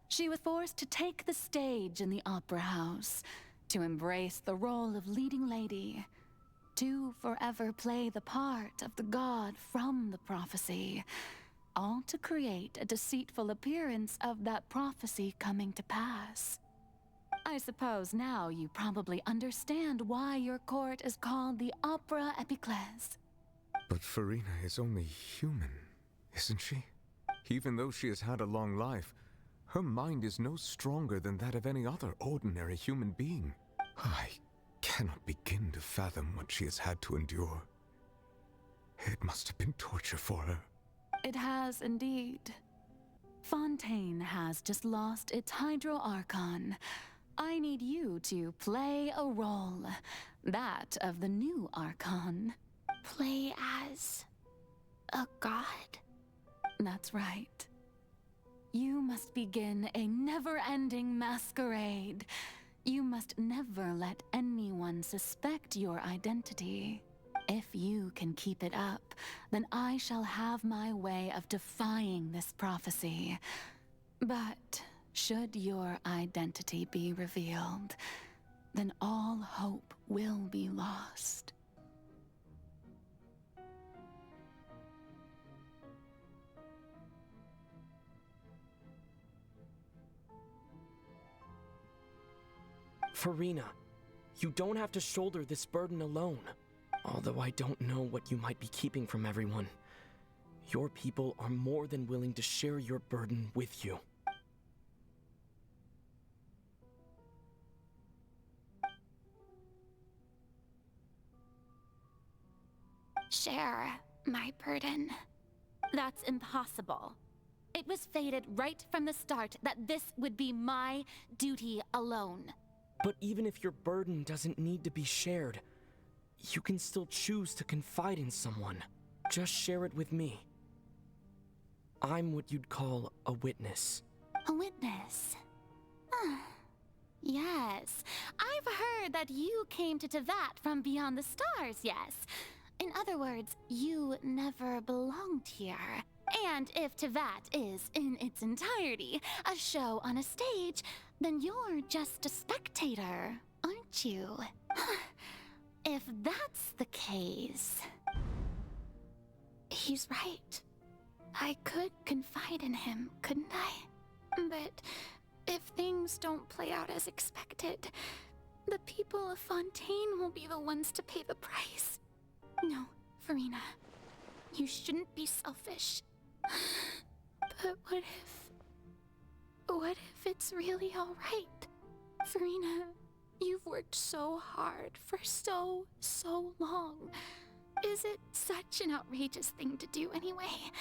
she was forced to take the stage in the opera house, to embrace the role of leading lady, to forever play the part of the god from the prophecy, all to create a deceitful appearance of that prophecy coming to pass. I suppose now you probably understand why your court is called the Opera Epiclese. But Farina is only human, isn't she? Even though she has had a long life, her mind is no stronger than that of any other ordinary human being. I cannot begin to fathom what she has had to endure. It must have been torture for her. It has indeed. Fontaine has just lost its Hydro Archon. I need you to play a role, that of the new Archon. Play as a god? That's right. You must begin a never-ending masquerade. You must never let anyone suspect your identity. If you can keep it up, then I shall have my way of defying this prophecy. But should your identity be revealed, then all hope will be lost. Farina, you don't have to shoulder this burden alone. Although I don't know what you might be keeping from everyone, your people are more than willing to share your burden with you. Share my burden. That's impossible. It was fated right from the start that this would be my duty alone. But even if your burden doesn't need to be shared, you can still choose to confide in someone. Just share it with me. I'm what you'd call a witness. A witness? Yes. I've heard that you came to Tevat from beyond the stars, yes. In other words, you never belonged here. And if Tevat is, in its entirety, a show on a stage, then you're just a spectator, aren't you? If that's the case... He's right. I could confide in him, couldn't I? But if things don't play out as expected, the people of Fontaine will be the ones to pay the price. No, Farina, you shouldn't be selfish. But what if it's really all right? Farina, you've worked so hard for so long. Is it such an outrageous thing to do anyway?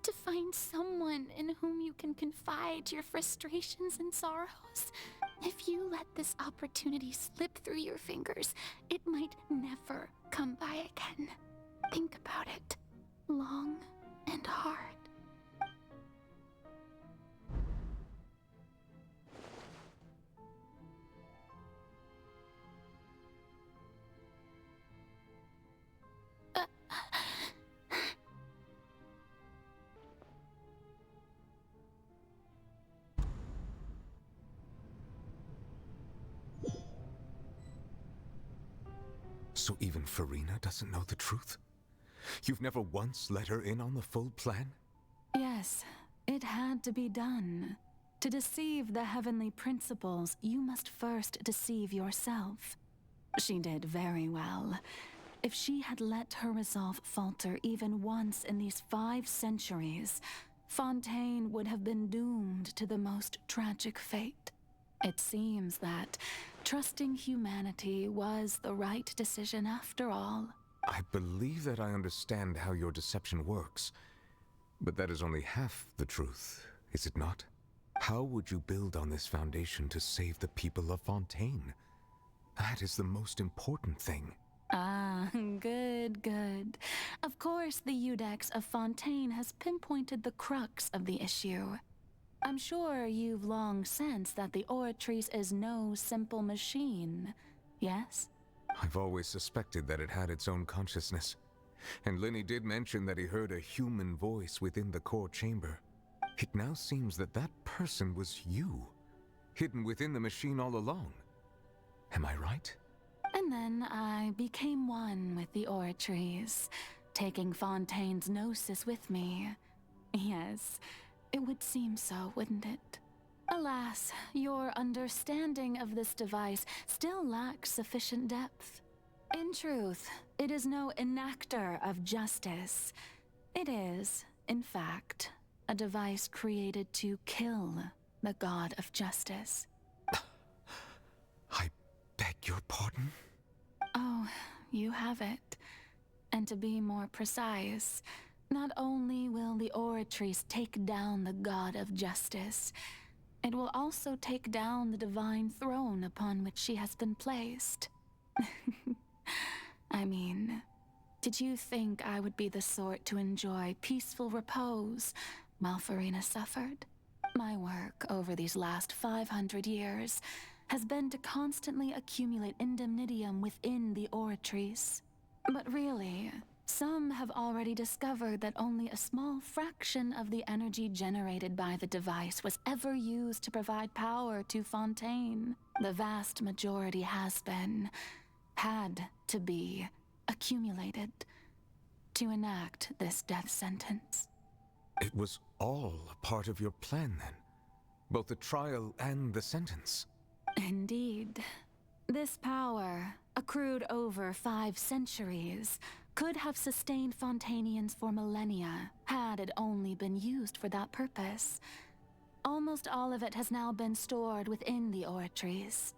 To find someone in whom you can confide your frustrations and sorrows? If you let this opportunity slip through your fingers, it might never come by again. Think about it long and hard. So even Farina doesn't know the truth? You've never once let her in on the full plan? Yes, it had to be done. To deceive the heavenly principles, you must first deceive yourself. She did very well. If she had let her resolve falter even once in these 5 centuries, Fontaine would have been doomed to the most tragic fate. It seems that trusting humanity was the right decision after all. I believe that I understand how your deception works, but that is only half the truth, is it not? How would you build on this foundation to save the people of Fontaine? That is the most important thing. Ah, good. Of course, the Iudex of Fontaine has pinpointed the crux of the issue. I'm sure you've long sensed that the Oratrice is no simple machine, yes? I've always suspected that it had its own consciousness. And Lenny did mention that he heard a human voice within the core chamber. It now seems that that person was you, hidden within the machine all along. Am I right? And then I became one with the Oratrice, taking Fontaine's gnosis with me. Yes, it would seem so, wouldn't it? Alas, your understanding of this device still lacks sufficient depth. In truth, it is no enactor of justice. It is, in fact, a device created to kill the god of justice. I beg your pardon? Oh, you have it. And to be more precise, not only will the Oratrice take down the god of justice, it will also take down the divine throne upon which she has been placed. I mean, did you think I would be the sort to enjoy peaceful repose while Farina suffered? My work over these last 500 years has been to constantly accumulate indemnitium within the Oratrice. But really, some have already discovered that only a small fraction of the energy generated by the device was ever used to provide power to Fontaine. The vast majority had to be, accumulated to enact this death sentence. It was all a part of your plan, then? Both the trial and the sentence? Indeed. This power, accrued over 5 centuries, could have sustained Fontainians for millennia, had it only been used for that purpose. Almost all of it has now been stored within the Oratrice.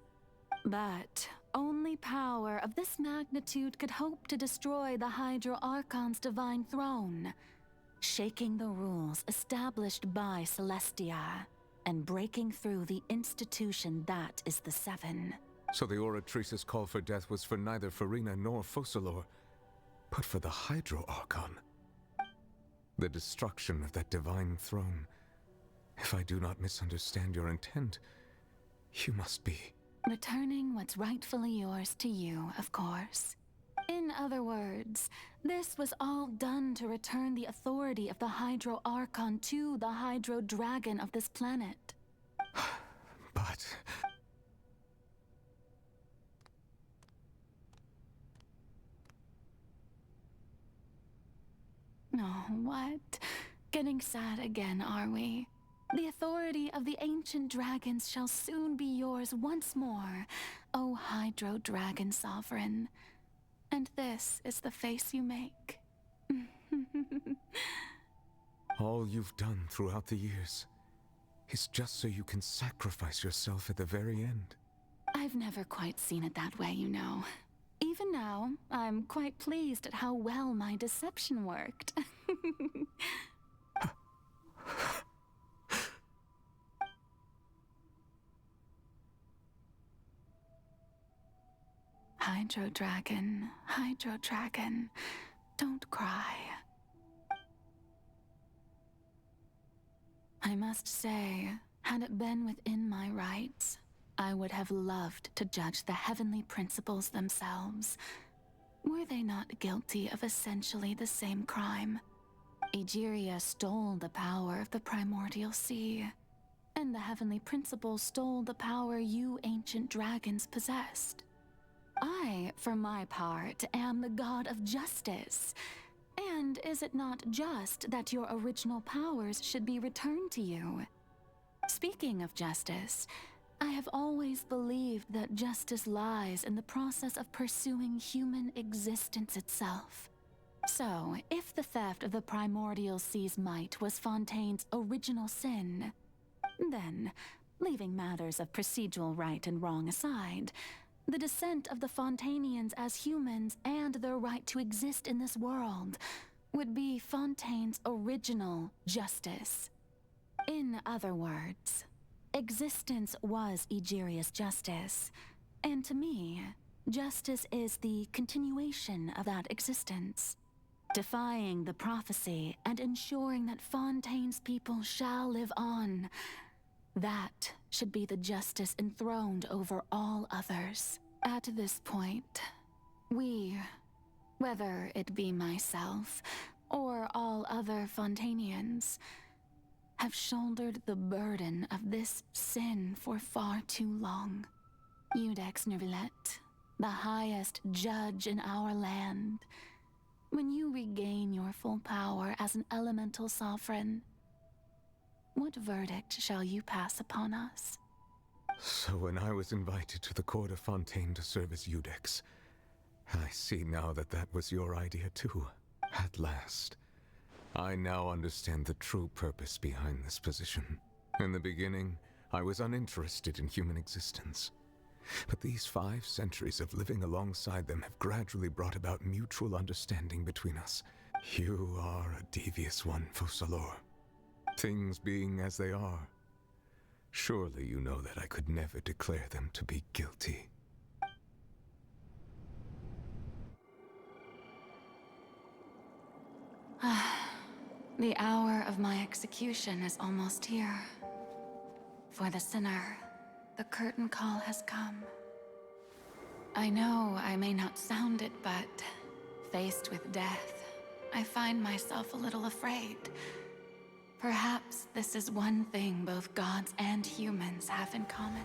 But only power of this magnitude could hope to destroy the Hydro Archon's divine throne, shaking the rules established by Celestia, and breaking through the institution that is the Seven. So the Oratrice's call for death was for neither Farina nor Focalor, but for the Hydro Archon. The destruction of that divine throne. If I do not misunderstand your intent, you must be... Returning what's rightfully yours to you, of course. In other words, this was all done to return the authority of the Hydro Archon to the Hydro Dragon of this planet. But... Oh, what? Getting sad again, are we? The authority of the ancient dragons shall soon be yours once more, O Hydro Dragon Sovereign. And this is the face you make. All you've done throughout the years is just so you can sacrifice yourself at the very end. I've never quite seen it that way, you know. Even now, I'm quite pleased at how well my deception worked. Hydro Dragon, don't cry. I must say, had it been within my rights, I would have loved to judge the heavenly principles themselves. Were they not guilty of essentially the same crime? Egeria stole the power of the primordial sea, and the heavenly principles stole the power you ancient dragons possessed. I, for my part, am the god of justice. And is it not just that your original powers should be returned to you? Speaking of justice, I have always believed that justice lies in the process of pursuing human existence itself. So, if the theft of the primordial sea's might was Fontaine's original sin, then, leaving matters of procedural right and wrong aside, the descent of the Fontainians as humans and their right to exist in this world would be Fontaine's original justice. In other words, existence was Egeria's justice, and to me, justice is the continuation of that existence, defying the prophecy and ensuring that Fontaine's people shall live on. That should be the justice enthroned over all others. At this point, we, whether it be myself or all other Fontainians, have shouldered the burden of this sin for far too long. Judex Nervillet, the highest judge in our land, when you regain your full power as an elemental sovereign, what verdict shall you pass upon us? So when I was invited to the court of Fontaine to serve as Judex, I see now that that was your idea too. At last. I now understand the true purpose behind this position. In the beginning, I was uninterested in human existence. But these 5 centuries of living alongside them have gradually brought about mutual understanding between us. You are a devious one, Focalor. Things being as they are, surely you know that I could never declare them to be guilty. The hour of my execution is almost here. For the sinner, the curtain call has come. I know I may not sound it, but faced with death, I find myself a little afraid. Perhaps this is one thing both gods and humans have in common.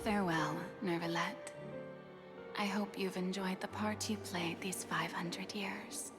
Farewell, Nervillet. I hope you've enjoyed the part you played these 500 years.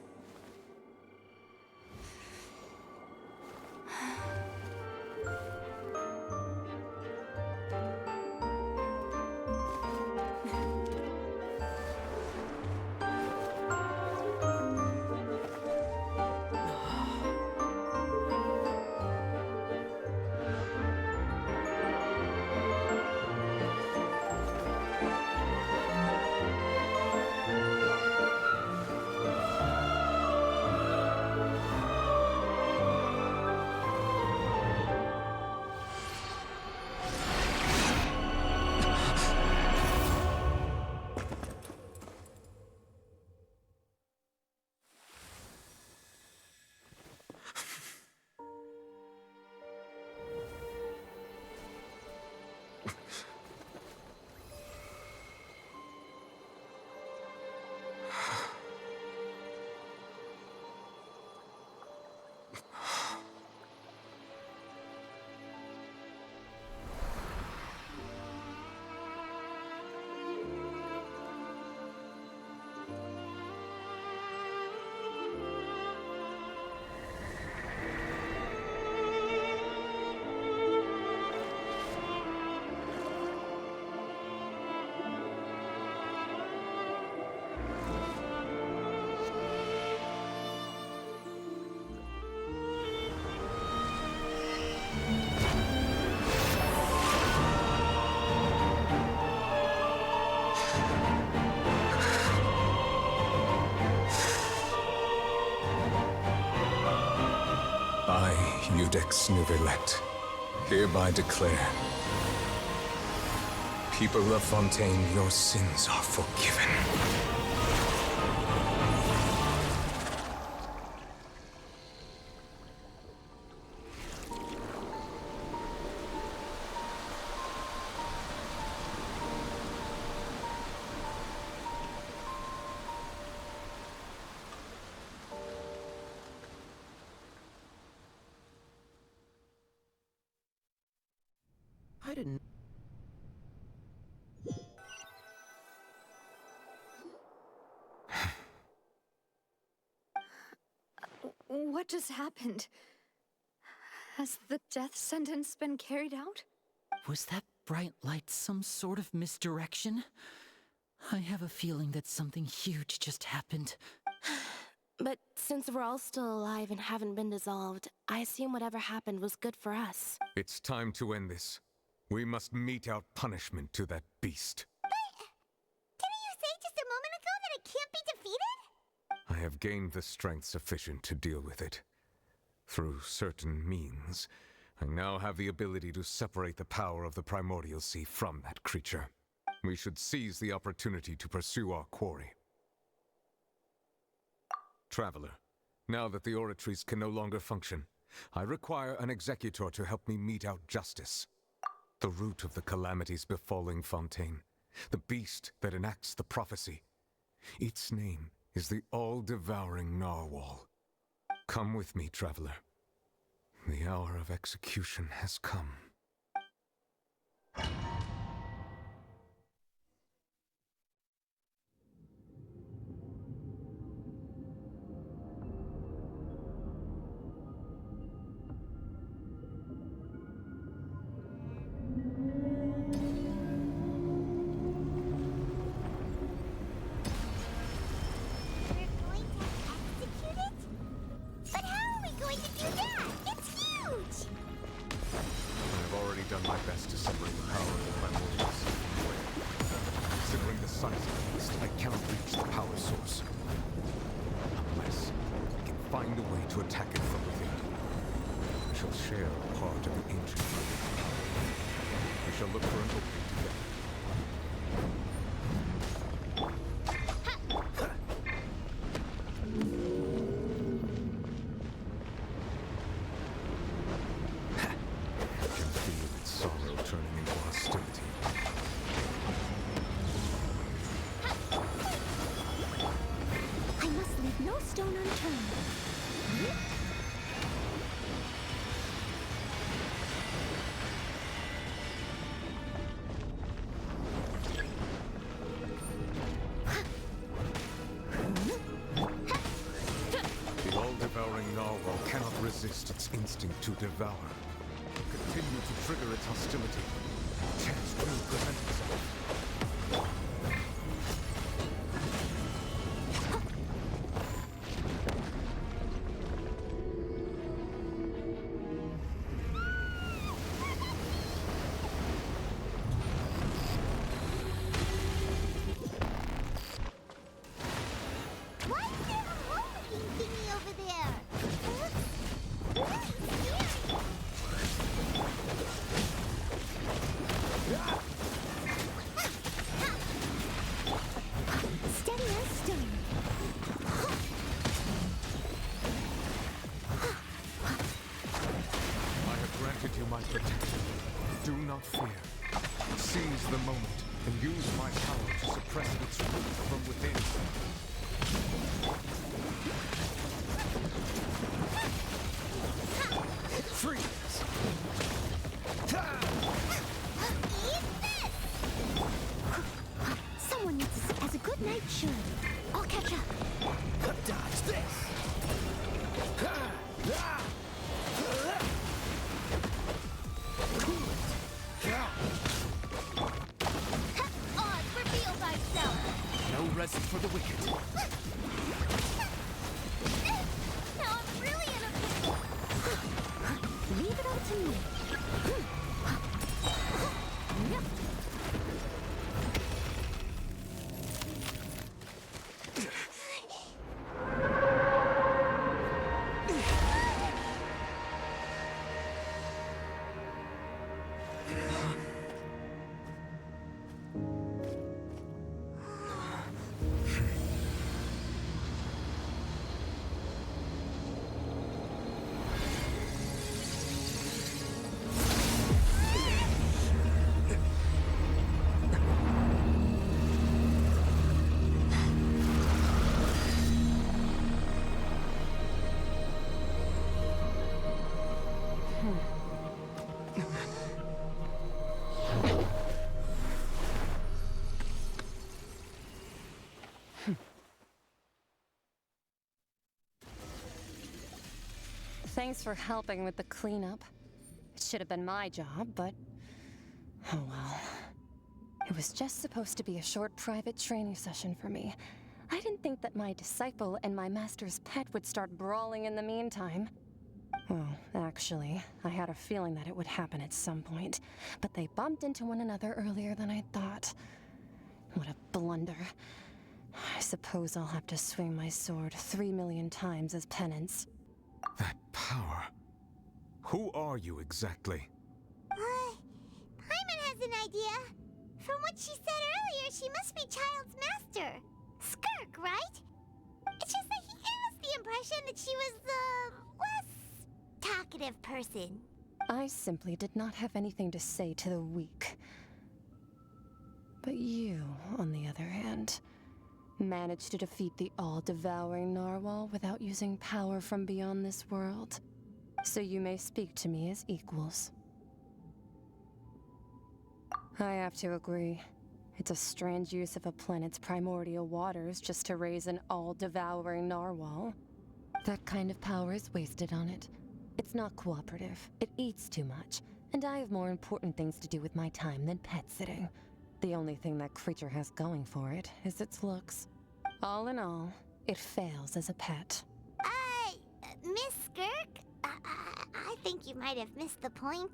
Iudex Nuvelet, hereby declare, people of Fontaine, your sins are forgiven. I didn't... What just happened? Has the death sentence been carried out? Was that bright light some sort of misdirection? I have a feeling that something huge just happened. But since we're all still alive and haven't been dissolved, I assume whatever happened was good for us. It's time to end this. We must mete out punishment to that beast. Didn't you say just a moment ago that it can't be defeated? I have gained the strength sufficient to deal with it. Through certain means, I now have the ability to separate the power of the Primordial Sea from that creature. We should seize the opportunity to pursue our quarry. Traveler, now that the oratories can no longer function, I require an executor to help me mete out justice. The root of the calamities befalling Fontaine, the beast that enacts the prophecy. Its name is the all-devouring narwhal. Come with me, traveler. The hour of execution has come. Resist its instinct to devour. Continue to trigger its hostility. Chance will present itself. For the wicked. Now I'm really in a pickle. Leave it up to me. Thanks for helping with the cleanup. It should have been my job, but... oh well. It was just supposed to be a short private training session for me. I didn't think that my disciple and my master's pet would start brawling in the meantime. Well, actually, I had a feeling that it would happen at some point, but they bumped into one another earlier than I thought. What a blunder. I suppose I'll have to swing my sword 3 million times as penance. That power. Who are you exactly? Paimon has an idea. From what she said earlier, she must be Child's master. Skirk, right? It's just that he gave us the impression that she was the less talkative person. I simply did not have anything to say to the weak. But you, on the other hand, managed to defeat the all-devouring narwhal without using power from beyond this world. So you may speak to me as equals. I have to agree. It's a strange use of a planet's primordial waters just to raise an all-devouring narwhal. That kind of power is wasted on it. It's not cooperative. It eats too much. And I have more important things to do with my time than pet sitting. The only thing that creature has going for it is its looks. All in all, it fails as a pet. Miss Skirk? I think you might have missed the point.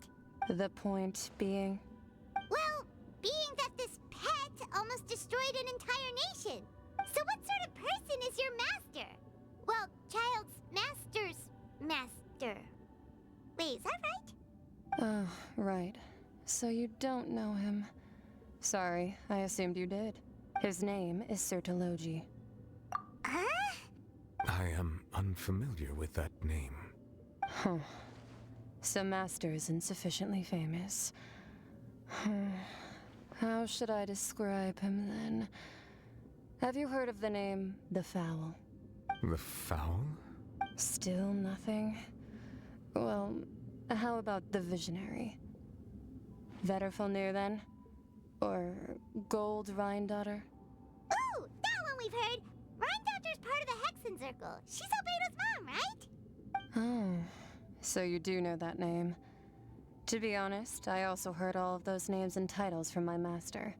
The point being? Well, being that this pet almost destroyed an entire nation. So what sort of person is your master? Well, Child's master's master. Wait, is that right? Oh, right. So you don't know him. Sorry, I assumed you did. His name is Sertologi. Huh? I am unfamiliar with that name. Huh. So Master isn't sufficiently famous. How should I describe him then? Have you heard of the name The Fowl? The Fowl? Still nothing? Well, how about the Visionary? Vetterfulnir then? Or Gold Rhindaughter? Ooh, that one we've heard! Rhindaughter's part of the Hexen Circle. She's Albedo's mom, right? Oh, so you do know that name. To be honest, I also heard all of those names and titles from my master.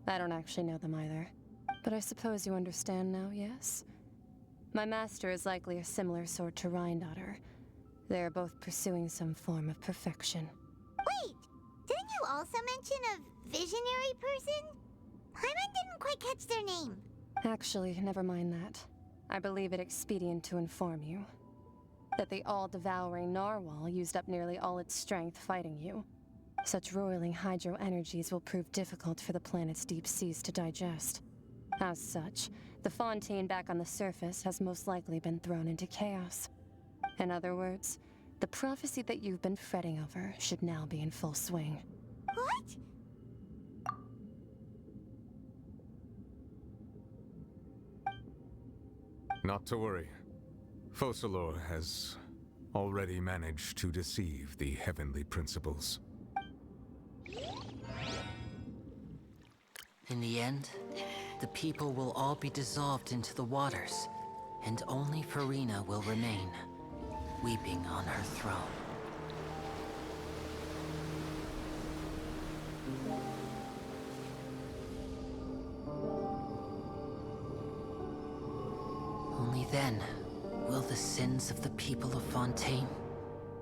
I don't actually know them either. But I suppose you understand now, yes? My master is likely a similar sort to Rhindaughter. They are both pursuing some form of perfection. Wait, didn't you also mention a visionary person? Paimon didn't quite catch their name. Actually, never mind that. I believe it expedient to inform you that the all-devouring narwhal used up nearly all its strength fighting you. Such roiling hydro energies will prove difficult for the planet's deep seas to digest. As such, the Fontaine back on the surface has most likely been thrown into chaos. In other words, the prophecy that you've been fretting over should now be in full swing. What? Not to worry. Focalor has already managed to deceive the heavenly principles. In the end, the people will all be dissolved into the waters, and only Farina will remain, weeping on her throne. Only then will the sins of the people of Fontaine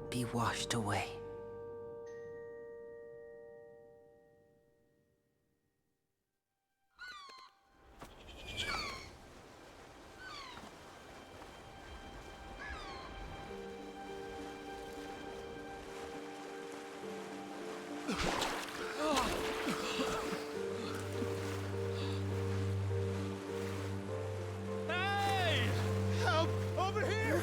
be washed away. Hey! Help! Over here!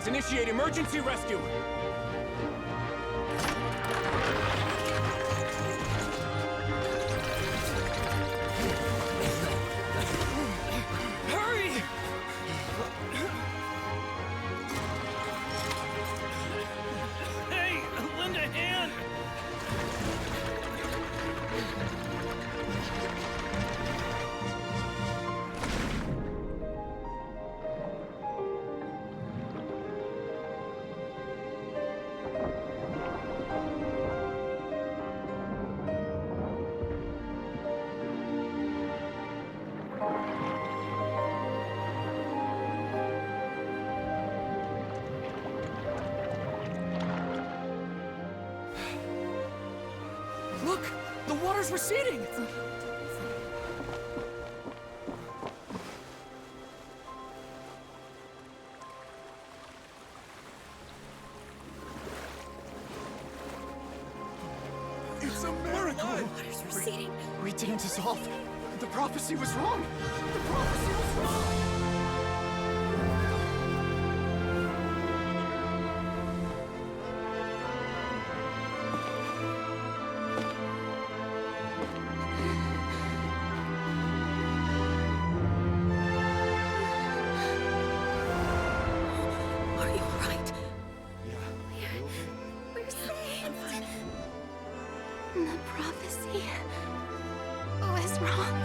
Guards, initiate emergency rescue! Hurry! Hey, lend a hand! Look! The water's receding! It's a miracle! Water's receding. We didn't dissolve. The prophecy was wrong. The prophecy was wrong. Are you all right? We're saved. The prophecy was wrong.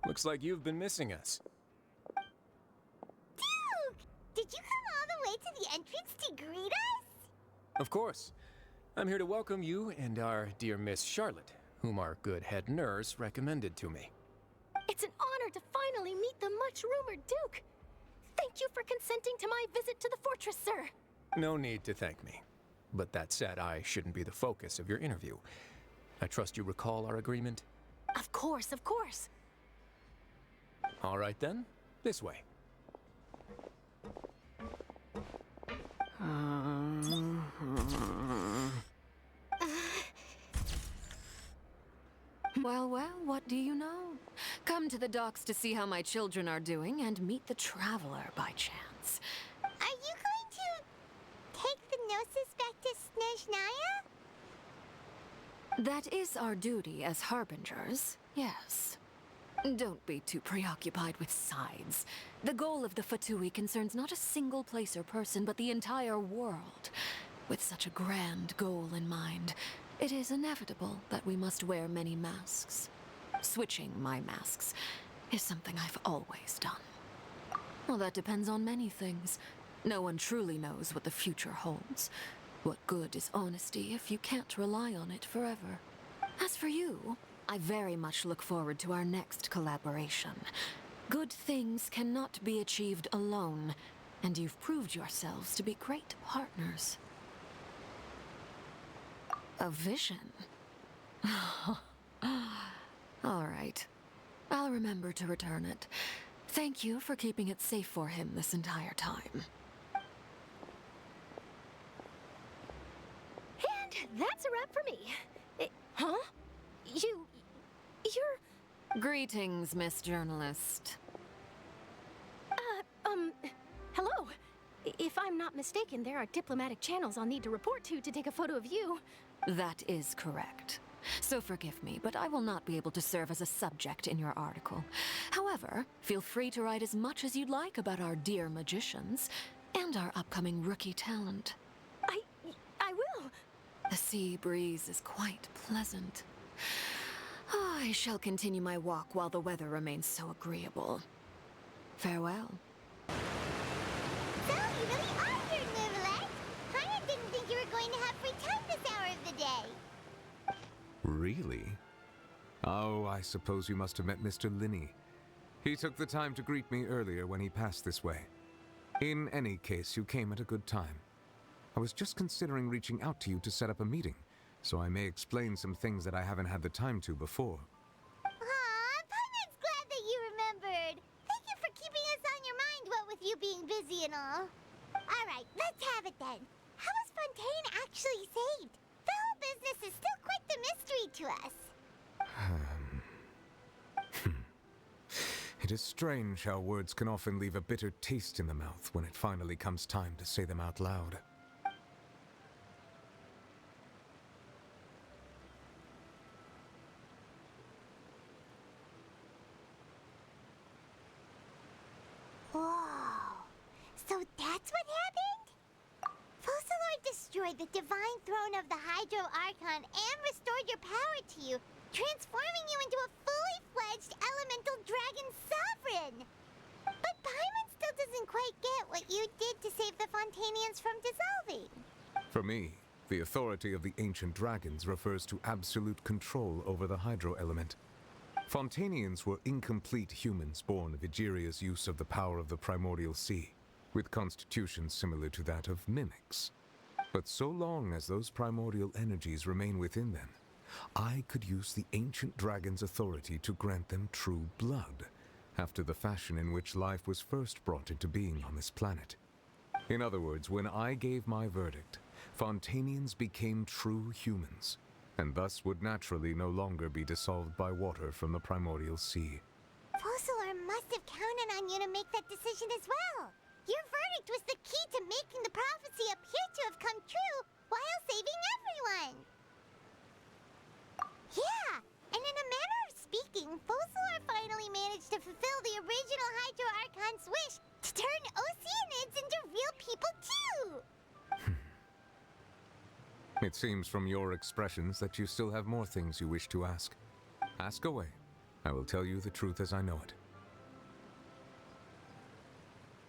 Looks like you've been missing us. Duke! Did you come all the way to the entrance to greet us? Of course. I'm here to welcome you and our dear Miss Charlotte, whom our good head nurse recommended to me. It's an honor to finally meet the much-rumored Duke. Thank you for consenting to my visit to the fortress, sir. No need to thank me. But that said, I shouldn't be the focus of your interview. I trust you recall our agreement? Of course, of course. All right then, this way. Well, well, what do you know? Come to the docks to see how my children are doing and meet the traveler by chance. Are you going to take the Gnosis back to Snezhnaya? That is our duty as harbingers, yes. Don't be too preoccupied with sides. The goal of the Fatui concerns not a single place or person, but the entire world. With such a grand goal in mind, it is inevitable that we must wear many masks. Switching my masks is something I've always done. Well, that depends on many things. No one truly knows what the future holds. What good is honesty if you can't rely on it forever? As for you, I very much look forward to our next collaboration. Good things cannot be achieved alone, and you've proved yourselves to be great partners. A vision? All right. I'll remember to return it. Thank you for keeping it safe for him this entire time. And that's a wrap for me. Huh? You're... Greetings, Miss Journalist. Hello. If I'm not mistaken, there are diplomatic channels I'll need to report to take a photo of you. That is correct. So forgive me, but I will not be able to serve as a subject in your article. However, feel free to write as much as you'd like about our dear magicians and our upcoming rookie talent. I will. The sea breeze is quite pleasant. I shall continue my walk while the weather remains so agreeable. Farewell. So, you really are here, Neuvillette. I didn't think you were going to have free time this hour of the day. Really? Oh, I suppose you must have met Mr. Linney. He took the time to greet me earlier when he passed this way. In any case, you came at a good time. I was just considering reaching out to you to set up a meeting, so I may explain some things that I haven't had the time to before. Aw, Paimon's glad that you remembered. Thank you for keeping us on your mind, what with you being busy and all. Alright, let's have it then. How was Fontaine actually saved? The whole business is still quite the mystery to us. It is strange how words can often leave a bitter taste in the mouth when it finally comes time to say them out loud. Whoa. So that's what happened? Focalor destroyed the divine throne of the Hydro Archon and restored your power to you, transforming you into a fully fledged elemental dragon sovereign. But Paimon still doesn't quite get what you did to save the Fontainians from dissolving. For me, the authority of the ancient dragons refers to absolute control over the hydro element. Fontainians were incomplete humans born of Egeria's use of the power of the primordial sea, with constitutions similar to that of mimics. But so long as those primordial energies remain within them, I could use the ancient dragon's authority to grant them true blood, after the fashion in which life was first brought into being on this planet. In other words, when I gave my verdict, Fontainians became true humans, and thus would naturally no longer be dissolved by water from the primordial sea. Focalor must have counted on you to make that decision as well. Your verdict was the key to making the prophecy appear to have come true while saving everyone. Yeah, and in a manner of speaking, Focalor finally managed to fulfill the original Hydro Archon's wish to turn Oceanids into real people too! It seems from your expressions that you still have more things you wish to ask. Ask away. I will tell you the truth as I know it.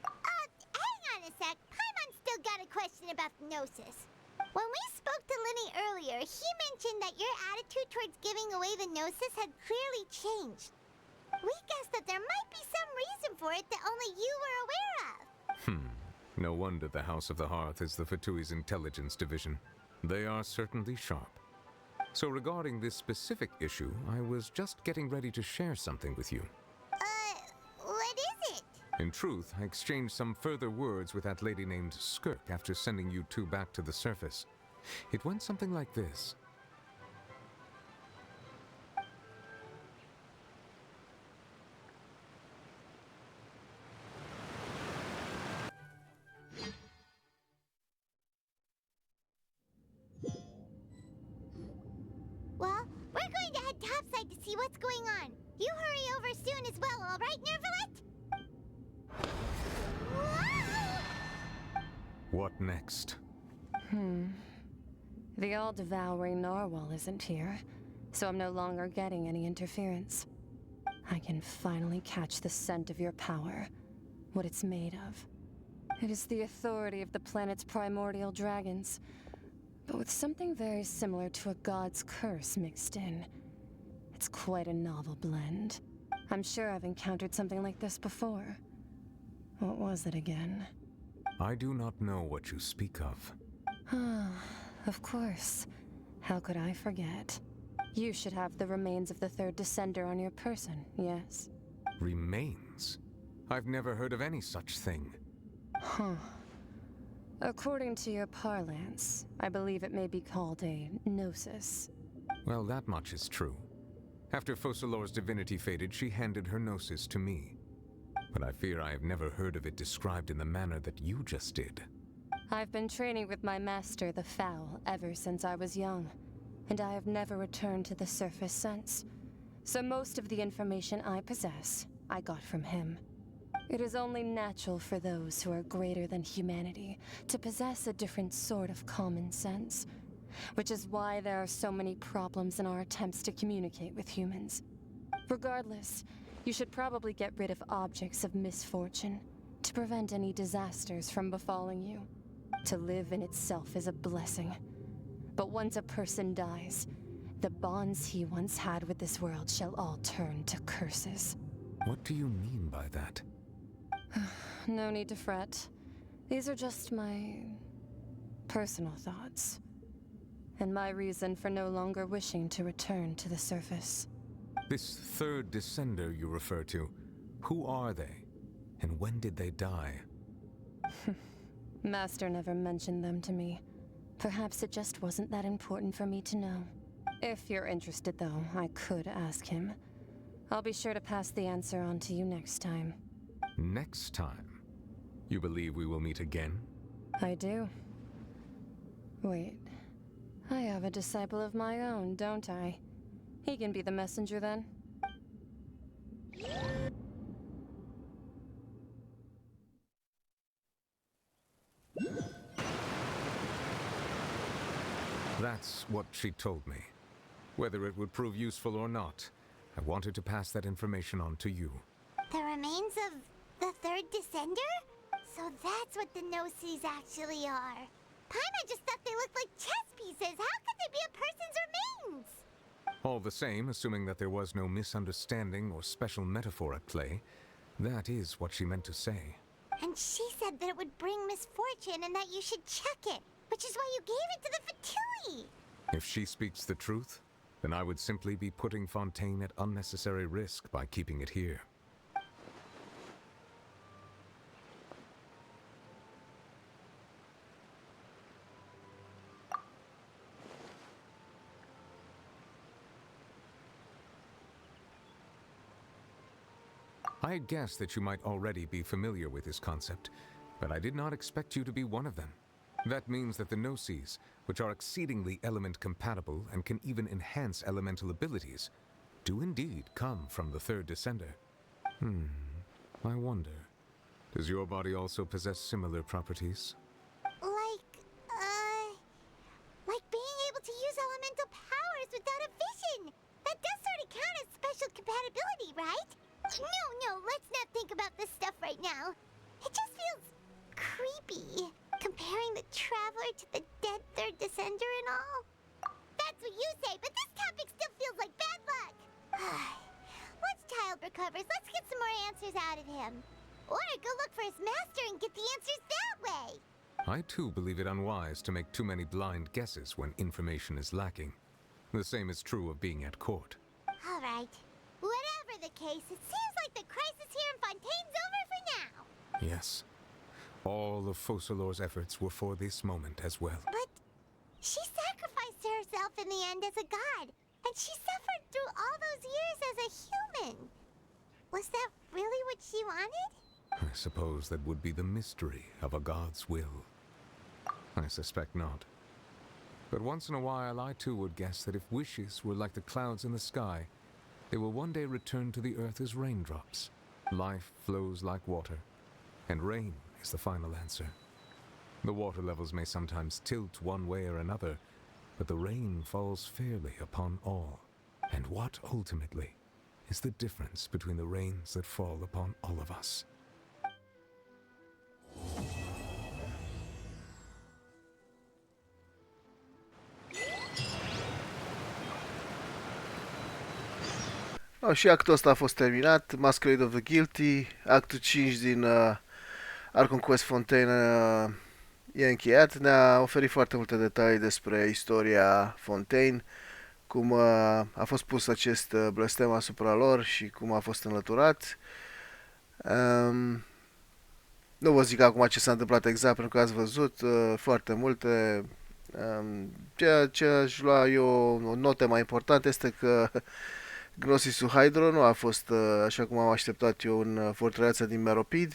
Hang on a sec. Paimon's still got a question about the Gnosis. When we spoke to Linny earlier, he mentioned that your attitude towards giving away the Gnosis had clearly changed. We guessed that there might be some reason for it that only you were aware of. No wonder the House of the Hearth is the Fatui's intelligence division. They are certainly sharp. So regarding this specific issue, I was just getting ready to share something with you. What is it? In truth, I exchanged some further words with that lady named Skirk after sending you two back to the surface. It went something like this. Well, we're going to head topside to see what's going on. You hurry over soon as well, all right, Nervalet? What next? The all-devouring narwhal isn't here, so I'm no longer getting any interference. I can finally catch the scent of your power, what it's made of. It is the authority of the planet's primordial dragons, but with something very similar to a god's curse mixed in. It's quite a novel blend. I'm sure I've encountered something like this before. What was it again? I do not know what you speak of. Of course. How could I forget? You should have the remains of the third descender on your person, yes? Remains? I've never heard of any such thing. According to your parlance, I believe it may be called a gnosis. Well, that much is true. After Focalor's divinity faded, she handed her gnosis to me. But I fear I have never heard of it described in the manner that you just did. I've been training with my master, the Foul, ever since I was young, and I have never returned to the surface since. So most of the information I possess, I got from him. It is only natural for those who are greater than humanity to possess a different sort of common sense, which is why there are so many problems in our attempts to communicate with humans. Regardless, you should probably get rid of objects of misfortune to prevent any disasters from befalling you. To live in itself is a blessing. But once a person dies, the bonds he once had with this world shall all turn to curses. What do you mean by that? No need to fret. These are just my personal thoughts. and my reason for no longer wishing to return to the surface. This third descender you refer to, who are they? And when did they die? Master never mentioned them to me. Perhaps it just wasn't that important for me to know. If you're interested, though, I could ask him. I'll be sure to pass the answer on to you next time. Next time? You believe we will meet again? I do. Wait. I have a disciple of my own, don't I? He can be the messenger then. That's what she told me. Whether it would prove useful or not, I wanted to pass that information on to you. The remains of the third descender? So that's what the Gnosis actually are. Paimon just thought they looked like chess pieces. How could they be a person's remains? All the same, assuming that there was no misunderstanding or special metaphor at play, that is what she meant to say. And she said that it would bring misfortune and that you should check it, which is why you gave it to the Fatui. If she speaks the truth, then I would simply be putting Fontaine at unnecessary risk by keeping it here. I had guessed that you might already be familiar with this concept, but I did not expect you to be one of them. That means that the Gnosis, which are exceedingly element-compatible and can even enhance elemental abilities, do indeed come from the third descender. I wonder, does your body also possess similar properties? Like being able to use elemental powers without a vision. That does sort of count as special compatibility, right? No, let's not think about this stuff right now. It just feels creepy, comparing the Traveler to the dead third descender and all. That's what you say, but this topic still feels like bad luck. Once Child recovers, let's get some more answers out of him. Or go look for his master and get the answers that way. I too believe it unwise to make too many blind guesses when information is lacking. The same is true of being at court. All right. Whatever the case, it seems like the crisis here in Fontaine's over for now. Yes. All of Focalor's efforts were for this moment as well. But she sacrificed herself in the end as a god, and she suffered through all those years as a human. Was that really what she wanted? I suppose that would be the mystery of a god's will. I suspect not. But once in a while, I too would guess that if wishes were like the clouds in the sky, they will one day return to the earth as raindrops. Life flows like water, and rain is the final answer. The water levels may sometimes tilt one way or another, but the rain falls fairly upon all. And what, ultimately, is the difference between the rains that fall upon all of us? Și actul ăsta a fost terminat, Masquerade of the Guilty, actul 5 din Archon Quest Fontaine e încheiat. Ne-a oferit foarte multe detalii despre istoria Fontaine, cum a fost pus acest blestem asupra lor și cum a fost înlăturat. Nu vă zic acum ce s-a întâmplat exact, pentru că ați văzut foarte multe. Ceea ce aș lua eu o notă mai importantă este că Gnosisul Hydro nu a fost, așa cum am așteptat eu, în fortăreața din Meropid,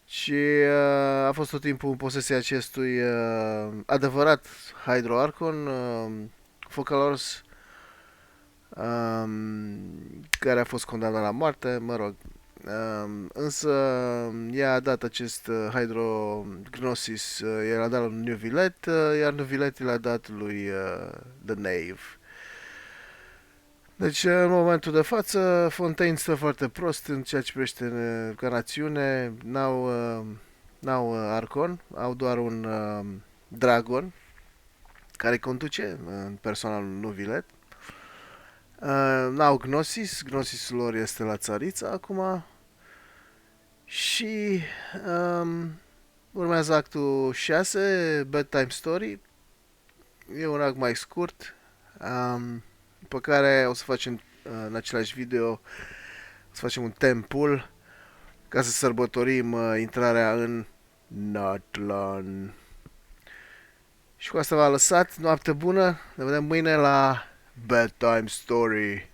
ci a fost tot timpul în posesia acestui adevărat Hydro Archon, Focalors, care a fost condamnat la moarte, mă rog. Însă i-a dat acest Hydro Gnosis, i-a dat lui Nuvilet, iar Nuvilet l-a dat lui The Knave. Deci, în momentul de față, Fontaine stă foarte prost în ceea ce privește ca națiune. N-au Archon, au doar un Dragon care conduce în persoana lui Nuvilet. N-au Gnosis, Gnosisul lor este la țariță acum. Și urmează actul 6, Bedtime Story, E un arc mai scurt, pe care o să facem în același video, o să facem un temple ca să sărbătorim intrarea în Natlan. Și cu asta v-a lăsat, noapte bună, ne vedem mâine la Bedtime Story.